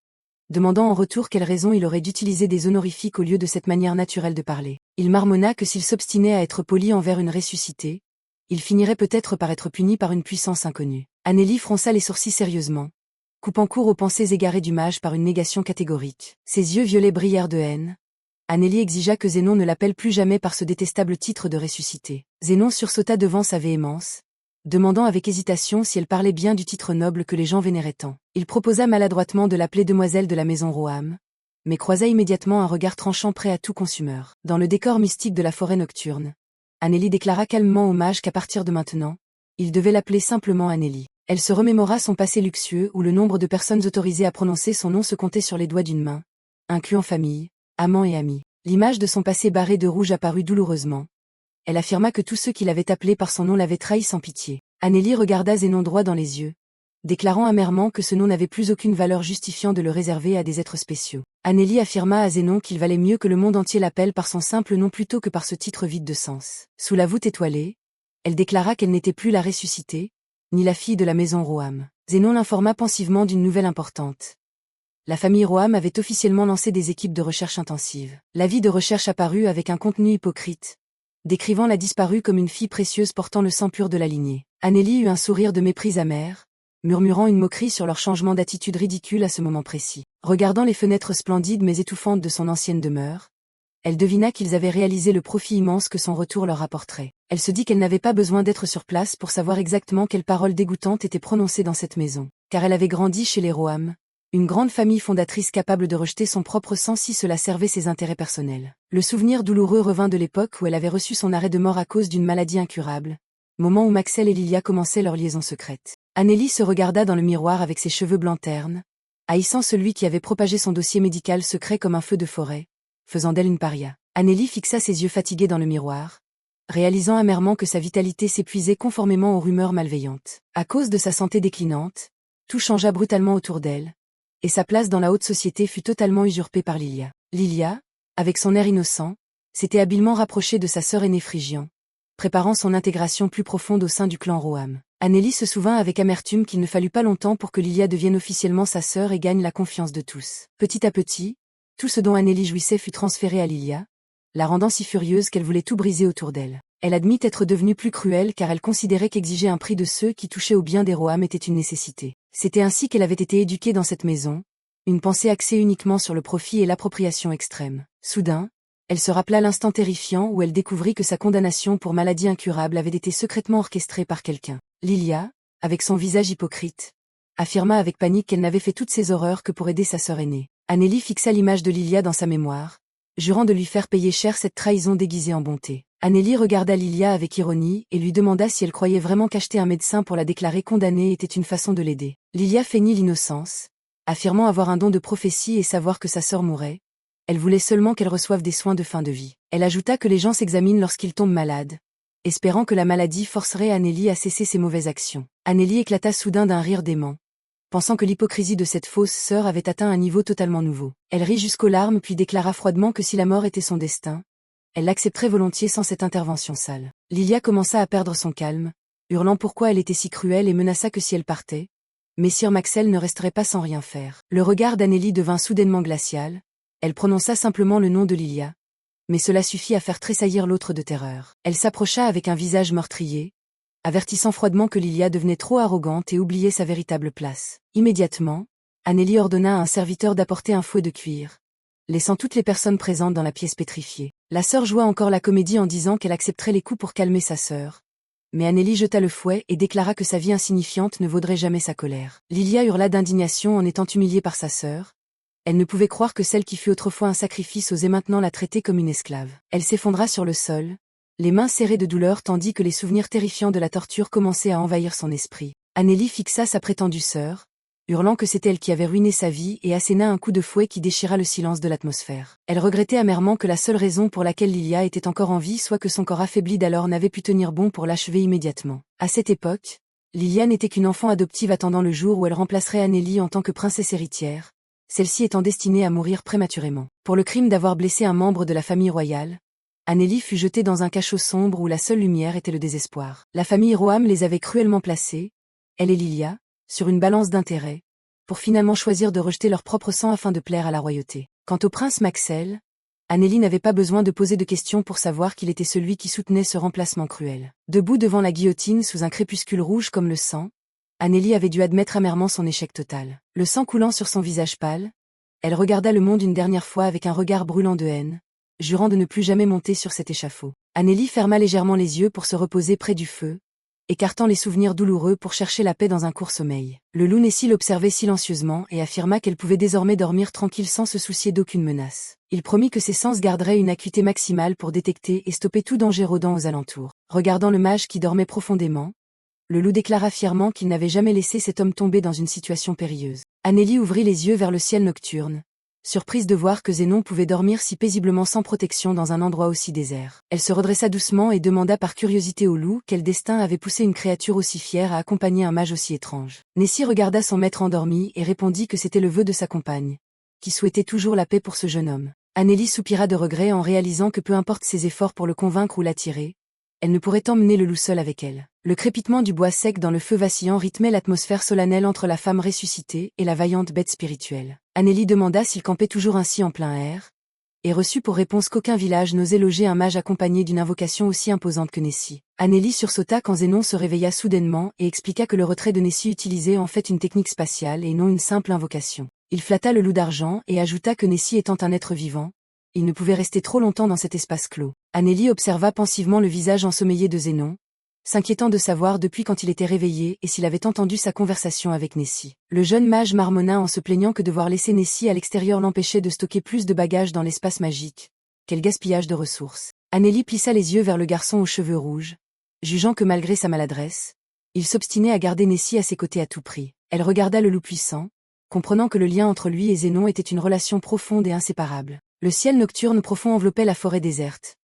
Speaker 1: demandant en retour quelle raison il aurait d'utiliser des honorifiques au lieu de cette manière naturelle de parler. Il marmonna que s'il s'obstinait à être poli envers une ressuscitée, il finirait peut-être par être puni par une puissance inconnue. Annélie fronça les sourcils sérieusement, coupant court aux pensées égarées du mage par une négation catégorique. Ses yeux violets brillèrent de haine. Annélie exigea que Zénon ne l'appelle plus jamais par ce détestable titre de ressuscité. Zénon sursauta devant sa véhémence, demandant avec hésitation si elle parlait bien du titre noble que les gens vénéraient tant. Il proposa maladroitement de l'appeler demoiselle de la maison Roham, mais croisa immédiatement un regard tranchant prêt à tout consumeur. Dans le décor mystique de la forêt nocturne, Annélie déclara calmement au mage qu'à partir de maintenant, il devait l'appeler simplement Annélie. Elle se remémora son passé luxueux où le nombre de personnes autorisées à prononcer son nom se comptait sur les doigts d'une main, incluant famille, amants et amis. L'image de son passé barré de rouge apparut douloureusement. Elle affirma que tous ceux qui l'avaient appelé par son nom l'avaient trahi sans pitié. Annélie regarda Zénon droit dans les yeux, déclarant amèrement que ce nom n'avait plus aucune valeur justifiant de le réserver à des êtres spéciaux. Annélie affirma à Zénon qu'il valait mieux que le monde entier l'appelle par son simple nom plutôt que par ce titre vide de sens. Sous la voûte étoilée, elle déclara qu'elle n'était plus la ressuscitée, ni la fille de la maison Roham. Zénon l'informa pensivement d'une nouvelle importante. La famille Roham avait officiellement lancé des équipes de recherche intensive. L'avis de recherche apparut avec un contenu hypocrite, décrivant la disparue comme une fille précieuse portant le sang pur de la lignée. Annélie eut un sourire de mépris amer, murmurant une moquerie sur leur changement d'attitude ridicule à ce moment précis. Regardant les fenêtres splendides mais étouffantes de son ancienne demeure, elle devina qu'ils avaient réalisé le profit immense que son retour leur apporterait. Elle se dit qu'elle n'avait pas besoin d'être sur place pour savoir exactement quelles paroles dégoûtantes étaient prononcées dans cette maison, car elle avait grandi chez les Roham, une grande famille fondatrice capable de rejeter son propre sang si cela servait ses intérêts personnels. Le souvenir douloureux revint de l'époque où elle avait reçu son arrêt de mort à cause d'une maladie incurable, moment où Maxel et Lilia commençaient leur liaison secrète. Annélie se regarda dans le miroir avec ses cheveux blancs ternes, haïssant celui qui avait propagé son dossier médical secret comme un feu de forêt, faisant d'elle une paria. Annélie fixa ses yeux fatigués dans le miroir, réalisant amèrement que sa vitalité s'épuisait conformément aux rumeurs malveillantes. À cause de sa santé déclinante, tout changea brutalement autour d'elle, et sa place dans la haute société fut totalement usurpée par Lilia. Lilia, avec son air innocent, s'était habilement rapprochée de sa sœur aînée Phrygian, préparant son intégration plus profonde au sein du clan Roham. Anélie se souvint avec amertume qu'il ne fallut pas longtemps pour que Lilia devienne officiellement sa sœur et gagne la confiance de tous. Petit à petit, tout ce dont Anélie jouissait fut transféré à Lilia, la rendant si furieuse qu'elle voulait tout briser autour d'elle. Elle admit être devenue plus cruelle car elle considérait qu'exiger un prix de ceux qui touchaient au bien des Roham était une nécessité. C'était ainsi qu'elle avait été éduquée dans cette maison, une pensée axée uniquement sur le profit et l'appropriation extrême. Soudain, elle se rappela l'instant terrifiant où elle découvrit que sa condamnation pour maladie incurable avait été secrètement orchestrée par quelqu'un. Lilia, avec son visage hypocrite, affirma avec panique qu'elle n'avait fait toutes ces horreurs que pour aider sa sœur aînée. Anélie fixa l'image de Lilia dans sa mémoire, jurant de lui faire payer cher cette trahison déguisée en bonté. Anélie regarda Lilia avec ironie et lui demanda si elle croyait vraiment qu'acheter un médecin pour la déclarer condamnée était une façon de l'aider. Lilia feignit l'innocence, affirmant avoir un don de prophétie et savoir que sa sœur mourait. Elle voulait seulement qu'elle reçoive des soins de fin de vie. Elle ajouta que les gens s'examinent lorsqu'ils tombent malades, espérant que la maladie forcerait Anélie à cesser ses mauvaises actions. Anélie éclata soudain d'un rire dément, pensant que l'hypocrisie de cette fausse sœur avait atteint un niveau totalement nouveau. Elle rit jusqu'aux larmes puis déclara froidement que si la mort était son destin, elle l'accepterait volontiers sans cette intervention sale. Lilia commença à perdre son calme, hurlant pourquoi elle était si cruelle et menaça que si elle partait, Messire Maxel ne resterait pas sans rien faire. Le regard d'Anélie devint soudainement glacial, elle prononça simplement le nom de Lilia, mais cela suffit à faire tressaillir l'autre de terreur. Elle s'approcha avec un visage meurtrier, avertissant froidement que Lilia devenait trop arrogante et oubliait sa véritable place. Immédiatement, Anélie ordonna à un serviteur d'apporter un fouet de cuir, laissant toutes les personnes présentes dans la pièce pétrifiée. La sœur joua encore la comédie en disant qu'elle accepterait les coups pour calmer sa sœur. Mais Anélie jeta le fouet et déclara que sa vie insignifiante ne vaudrait jamais sa colère. Lilia hurla d'indignation en étant humiliée par sa sœur. Elle ne pouvait croire que celle qui fut autrefois un sacrifice osait maintenant la traiter comme une esclave. Elle s'effondra sur le sol, les mains serrées de douleur tandis que les souvenirs terrifiants de la torture commençaient à envahir son esprit. Anélie fixa sa prétendue sœur, hurlant que c'était elle qui avait ruiné sa vie et asséna un coup de fouet qui déchira le silence de l'atmosphère. Elle regrettait amèrement que la seule raison pour laquelle Lilia était encore en vie soit que son corps affaibli d'alors n'avait pu tenir bon pour l'achever immédiatement. À cette époque, Lilia n'était qu'une enfant adoptive attendant le jour où elle remplacerait Anélie en tant que princesse héritière, celle-ci étant destinée à mourir prématurément. Pour le crime d'avoir blessé un membre de la famille royale, Anélie fut jetée dans un cachot sombre où la seule lumière était le désespoir. La famille Roham les avait cruellement placés, elle et Lilia, sur une balance d'intérêt, pour finalement choisir de rejeter leur propre sang afin de plaire à la royauté. Quant au prince Maxel, Anélie n'avait pas besoin de poser de questions pour savoir qu'il était celui qui soutenait ce remplacement cruel. Debout devant la guillotine sous un crépuscule rouge comme le sang, Anélie avait dû admettre amèrement son échec total. Le sang coulant sur son visage pâle, elle regarda le monde une dernière fois avec un regard brûlant de haine, jurant de ne plus jamais monter sur cet échafaud. Anélie ferma légèrement les yeux pour se reposer près du feu, écartant les souvenirs douloureux pour chercher la paix dans un court sommeil. Le loup Nessie l'observait silencieusement et affirma qu'elle pouvait désormais dormir tranquille sans se soucier d'aucune menace. Il promit que ses sens garderaient une acuité maximale pour détecter et stopper tout danger rôdant aux alentours. Regardant le mage qui dormait profondément, le loup déclara fièrement qu'il n'avait jamais laissé cet homme tomber dans une situation périlleuse. Anélie ouvrit les yeux vers le ciel nocturne, surprise de voir que Zénon pouvait dormir si paisiblement sans protection dans un endroit aussi désert. Elle se redressa doucement et demanda par curiosité au loup quel destin avait poussé une créature aussi fière à accompagner un mage aussi étrange. Nessie regarda son maître endormi et répondit que c'était le vœu de sa compagne, qui souhaitait toujours la paix pour ce jeune homme. Anélie soupira de regret en réalisant que peu importe ses efforts pour le convaincre ou l'attirer, elle ne pourrait emmener le loup seul avec elle. Le crépitement du bois sec dans le feu vacillant rythmait l'atmosphère solennelle entre la femme ressuscitée et la vaillante bête spirituelle. Anélie demanda s'il campait toujours ainsi en plein air, et reçut pour réponse qu'aucun village n'osait loger un mage accompagné d'une invocation aussi imposante que Nessie. Anélie sursauta quand Zénon se réveilla soudainement et expliqua que le retrait de Nessie utilisait en fait une technique spatiale et non une simple invocation. Il flatta le loup d'argent et ajouta que Nessie étant un être vivant, il ne pouvait rester trop longtemps dans cet espace clos. Anélie observa pensivement le visage ensommeillé de Zénon, s'inquiétant de savoir depuis quand il était réveillé et s'il avait entendu sa conversation avec Nessie. Le jeune mage marmonna en se plaignant que devoir laisser Nessie à l'extérieur l'empêchait de stocker plus de bagages dans l'espace magique. Quel gaspillage de ressources. Anélie plissa les yeux vers le garçon aux cheveux rouges, jugeant que malgré sa maladresse, il s'obstinait à garder Nessie à ses côtés à tout prix. Elle regarda le loup puissant, comprenant que le lien entre lui et Zénon était une relation profonde et inséparable. Le ciel nocturne profond enveloppait la forêt déserte,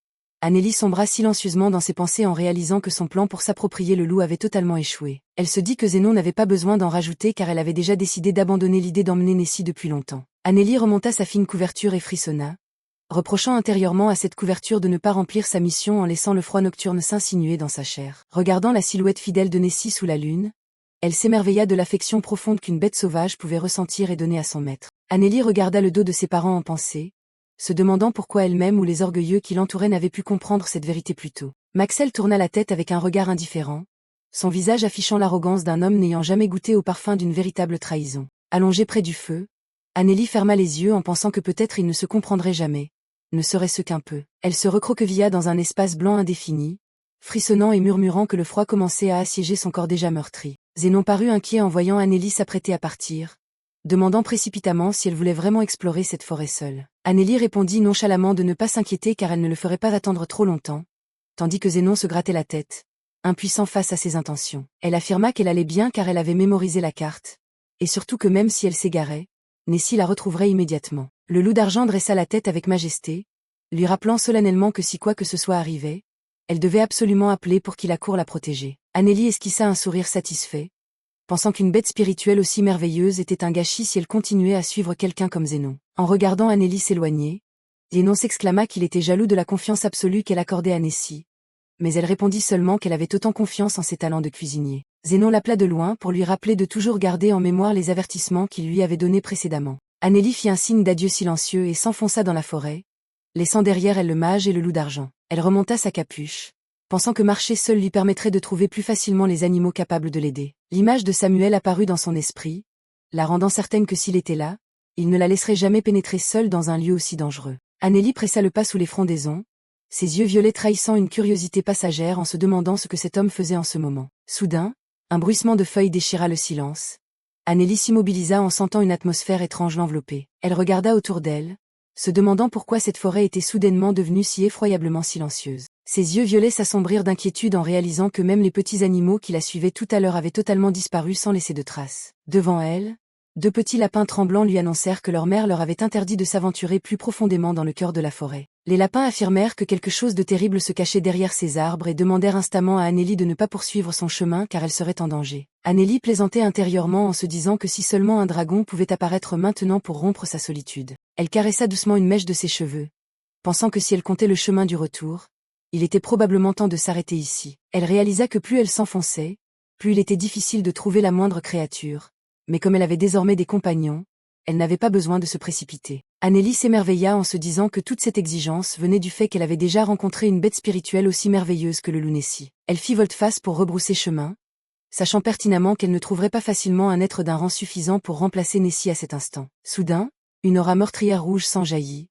Speaker 1: Anneli sombra silencieusement dans ses pensées en réalisant que son plan pour s'approprier le loup avait totalement échoué. Elle se dit que Zénon n'avait pas besoin d'en rajouter car elle avait déjà décidé d'abandonner l'idée d'emmener Nessie depuis longtemps. Anneli remonta sa fine couverture et frissonna, reprochant intérieurement à cette couverture de ne pas remplir sa mission en laissant le froid nocturne s'insinuer dans sa chair. Regardant la silhouette fidèle de Nessie sous la lune, elle s'émerveilla de l'affection profonde qu'une bête sauvage pouvait ressentir et donner à son maître. Anneli regarda le dos de ses parents en pensée, se demandant pourquoi elle-même ou les orgueilleux qui l'entouraient n'avaient pu comprendre cette vérité plus tôt. Maxel tourna la tête avec un regard indifférent, son visage affichant l'arrogance d'un homme n'ayant jamais goûté au parfum d'une véritable trahison. Allongée près du feu, Anneli ferma les yeux en pensant que peut-être ils ne se comprendraient jamais, ne serait-ce qu'un peu. Elle se recroquevilla dans un espace blanc indéfini, frissonnant et murmurant que le froid commençait à assiéger son corps déjà meurtri. Zénon parut inquiet en voyant Anneli s'apprêter à partir, demandant précipitamment si elle voulait vraiment explorer cette forêt seule. Anneli répondit nonchalamment de ne pas s'inquiéter car elle ne le ferait pas attendre trop longtemps, tandis que Zénon se grattait la tête, impuissant face à ses intentions. Elle affirma qu'elle allait bien car elle avait mémorisé la carte, et surtout que même si elle s'égarait, Nessie la retrouverait immédiatement. Le loup d'argent dressa la tête avec majesté, lui rappelant solennellement que si quoi que ce soit arrivait, elle devait absolument appeler pour qu'il accourt la protéger. Anneli esquissa un sourire satisfait, pensant qu'une bête spirituelle aussi merveilleuse était un gâchis si elle continuait à suivre quelqu'un comme Zénon. En regardant Anneli s'éloigner, Zénon s'exclama qu'il était jaloux de la confiance absolue qu'elle accordait à Nessie, mais elle répondit seulement qu'elle avait autant confiance en ses talents de cuisinier. Zénon l'appela de loin pour lui rappeler de toujours garder en mémoire les avertissements qu'il lui avait donnés précédemment. Anneli fit un signe d'adieu silencieux et s'enfonça dans la forêt, laissant derrière elle le mage et le loup d'argent. Elle remonta sa capuche, pensant que marcher seule lui permettrait de trouver plus facilement les animaux capables de l'aider. L'image de Samuel apparut dans son esprit, la rendant certaine que s'il était là, il ne la laisserait jamais pénétrer seule dans un lieu aussi dangereux. Anneli pressa le pas sous les frondaisons, ses yeux violets trahissant une curiosité passagère en se demandant ce que cet homme faisait en ce moment. Soudain, un bruissement de feuilles déchira le silence. Anneli s'immobilisa en sentant une atmosphère étrange l'envelopper. Elle regarda autour d'elle, se demandant pourquoi cette forêt était soudainement devenue si effroyablement silencieuse. Ses yeux violets s'assombrirent d'inquiétude en réalisant que même les petits animaux qui la suivaient tout à l'heure avaient totalement disparu sans laisser de traces. Devant elle, 2 petits lapins tremblants lui annoncèrent que leur mère leur avait interdit de s'aventurer plus profondément dans le cœur de la forêt. Les lapins affirmèrent que quelque chose de terrible se cachait derrière ces arbres et demandèrent instamment à Anneli de ne pas poursuivre son chemin car elle serait en danger. Anneli plaisantait intérieurement en se disant que si seulement un dragon pouvait apparaître maintenant pour rompre sa solitude. Elle caressa doucement une mèche de ses cheveux, pensant que si elle comptait le chemin du retour, il était probablement temps de s'arrêter ici. Elle réalisa que plus elle s'enfonçait, plus il était difficile de trouver la moindre créature, mais comme elle avait désormais des compagnons, elle n'avait pas besoin de se précipiter. Anneli s'émerveilla en se disant que toute cette exigence venait du fait qu'elle avait déjà rencontré une bête spirituelle aussi merveilleuse que le loup Nessie. Elle fit volte-face pour rebrousser chemin, sachant pertinemment qu'elle ne trouverait pas facilement un être d'un rang suffisant pour remplacer Nessie à cet instant. Soudain, une aura meurtrière rouge s'enjaillit,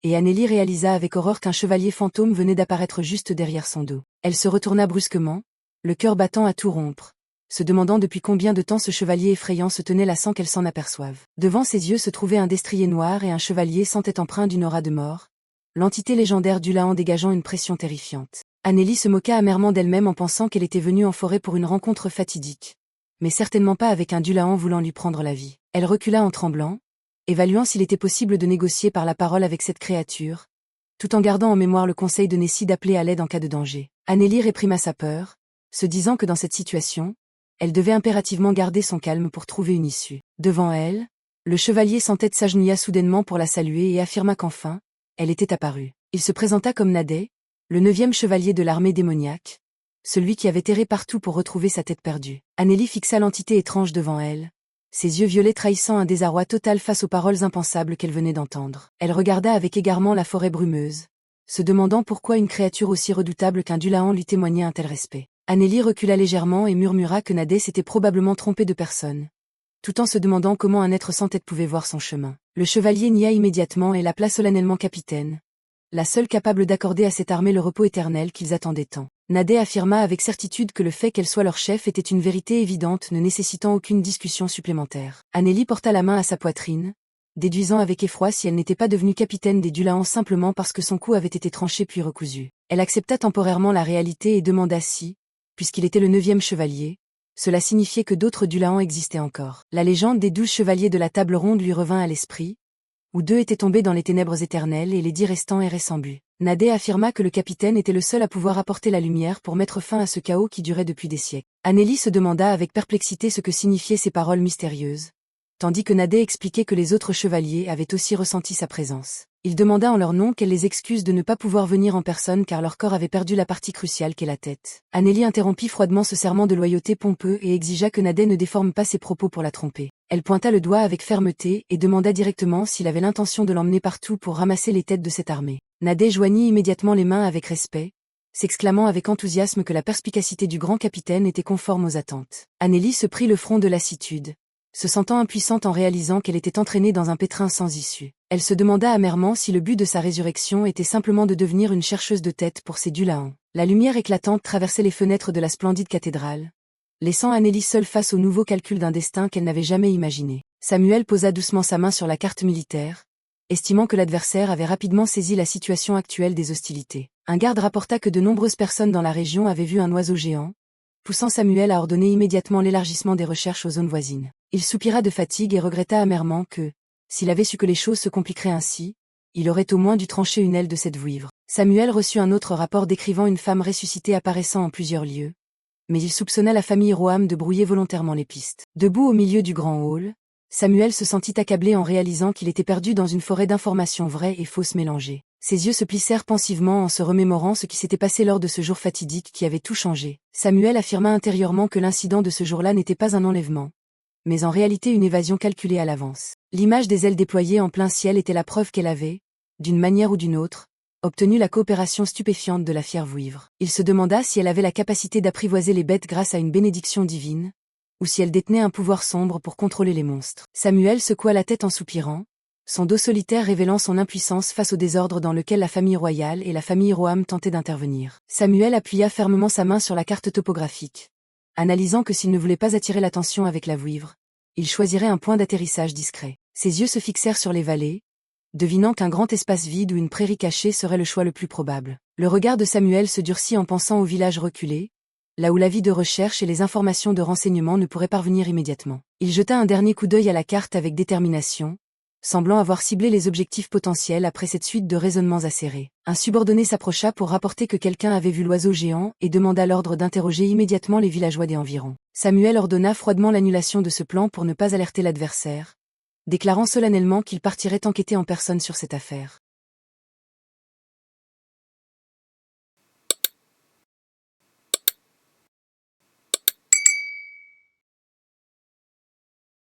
Speaker 1: et Anneli réalisa avec horreur qu'un chevalier fantôme venait d'apparaître juste derrière son dos. Elle se retourna brusquement, le cœur battant à tout rompre, se demandant depuis combien de temps ce chevalier effrayant se tenait là sans qu'elle s'en aperçoive. Devant ses yeux se trouvait un destrier noir et un chevalier sans tête empreint d'une aura de mort, l'entité légendaire d'Ulahan dégageant une pression terrifiante. Anneli se moqua amèrement d'elle-même en pensant qu'elle était venue en forêt pour une rencontre fatidique, mais certainement pas avec un Dulahan voulant lui prendre la vie. Elle recula en tremblant, évaluant s'il était possible de négocier par la parole avec cette créature, tout en gardant en mémoire le conseil de Nessie d'appeler à l'aide en cas de danger. Anneli réprima sa peur, se disant que dans cette situation, elle devait impérativement garder son calme pour trouver une issue. Devant elle, le chevalier sans tête s'agenouilla soudainement pour la saluer et affirma qu'enfin, elle était apparue. Il se présenta comme Nadet, le 9e chevalier de l'armée démoniaque, celui qui avait erré partout pour retrouver sa tête perdue. Anneli fixa l'entité étrange devant elle, ses yeux violets trahissant un désarroi total face aux paroles impensables qu'elle venait d'entendre. Elle regarda avec égarement la forêt brumeuse, se demandant pourquoi une créature aussi redoutable qu'un Dulahan lui témoignait un tel respect. Anneli recula légèrement et murmura que Nadet s'était probablement trompé de personne, tout en se demandant comment un être sans tête pouvait voir son chemin. Le chevalier nia immédiatement et l'appela solennellement capitaine, la seule capable d'accorder à cette armée le repos éternel qu'ils attendaient tant. Nadet affirma avec certitude que le fait qu'elle soit leur chef était une vérité évidente ne nécessitant aucune discussion supplémentaire. Anneli porta la main à sa poitrine, déduisant avec effroi si elle n'était pas devenue capitaine des Dulahan simplement parce que son cou avait été tranché puis recousu. Elle accepta temporairement la réalité et demanda si, puisqu'il était le 9e chevalier, cela signifiait que d'autres Dulahan existaient encore. La légende des 12 chevaliers de la table ronde lui revint à l'esprit, où 2 étaient tombés dans les ténèbres éternelles et les 10 restants erraient sans but. Nadet affirma que le capitaine était le seul à pouvoir apporter la lumière pour mettre fin à ce chaos qui durait depuis des siècles. Anneli se demanda avec perplexité ce que signifiaient ces paroles mystérieuses, tandis que Nadet expliquait que les autres chevaliers avaient aussi ressenti sa présence. Il demanda en leur nom qu'elle les excuse de ne pas pouvoir venir en personne car leur corps avait perdu la partie cruciale qu'est la tête. Anneli interrompit froidement ce serment de loyauté pompeux et exigea que Nadet ne déforme pas ses propos pour la tromper. Elle pointa le doigt avec fermeté et demanda directement s'il avait l'intention de l'emmener partout pour ramasser les têtes de cette armée. Nadet joignit immédiatement les mains avec respect, s'exclamant avec enthousiasme que la perspicacité du grand capitaine était conforme aux attentes. Anneli se prit le front de lassitude, se sentant impuissante en réalisant qu'elle était entraînée dans un pétrin sans issue. Elle se demanda amèrement si le but de sa résurrection était simplement de devenir une chercheuse de tête pour ses Dulahan. La lumière éclatante traversait les fenêtres de la splendide cathédrale, laissant Anneli seule face au nouveau calcul d'un destin qu'elle n'avait jamais imaginé. Samuel posa doucement sa main sur la carte militaire, estimant que l'adversaire avait rapidement saisi la situation actuelle des hostilités. Un garde rapporta que de nombreuses personnes dans la région avaient vu un oiseau géant, poussant Samuel à ordonner immédiatement l'élargissement des recherches aux zones voisines. Il soupira de fatigue et regretta amèrement que, s'il avait su que les choses se compliqueraient ainsi, il aurait au moins dû trancher une aile de cette vouivre. Samuel reçut un autre rapport décrivant une femme ressuscitée apparaissant en plusieurs lieux, mais il soupçonna la famille Roham de brouiller volontairement les pistes. Debout au milieu du grand hall, Samuel se sentit accablé en réalisant qu'il était perdu dans une forêt d'informations vraies et fausses mélangées. Ses yeux se plissèrent pensivement en se remémorant ce qui s'était passé lors de ce jour fatidique qui avait tout changé. Samuel affirma intérieurement que l'incident de ce jour-là n'était pas un enlèvement, mais en réalité une évasion calculée à l'avance. L'image des ailes déployées en plein ciel était la preuve qu'elle avait, d'une manière ou d'une autre, obtenu la coopération stupéfiante de la fière vouivre. Il se demanda si elle avait la capacité d'apprivoiser les bêtes grâce à une bénédiction divine, ou si elle détenait un pouvoir sombre pour contrôler les monstres. Samuel secoua la tête en soupirant, son dos solitaire révélant son impuissance face au désordre dans lequel la famille royale et la famille Roham tentaient d'intervenir. Samuel appuya fermement sa main sur la carte topographique, analysant que s'il ne voulait pas attirer l'attention avec la vouivre, il choisirait un point d'atterrissage discret. Ses yeux se fixèrent sur les vallées, devinant qu'un grand espace vide ou une prairie cachée serait le choix le plus probable. Le regard de Samuel se durcit en pensant au village reculé, là où la vie de recherche et les informations de renseignement ne pourraient parvenir immédiatement. Il jeta un dernier coup d'œil à la carte avec détermination, semblant avoir ciblé les objectifs potentiels après cette suite de raisonnements acérés. Un subordonné s'approcha pour rapporter que quelqu'un avait vu l'oiseau géant et demanda l'ordre d'interroger immédiatement les villageois des environs. Samuel ordonna froidement l'annulation de ce plan pour ne pas alerter l'adversaire, déclarant solennellement qu'il partirait enquêter en personne sur cette affaire.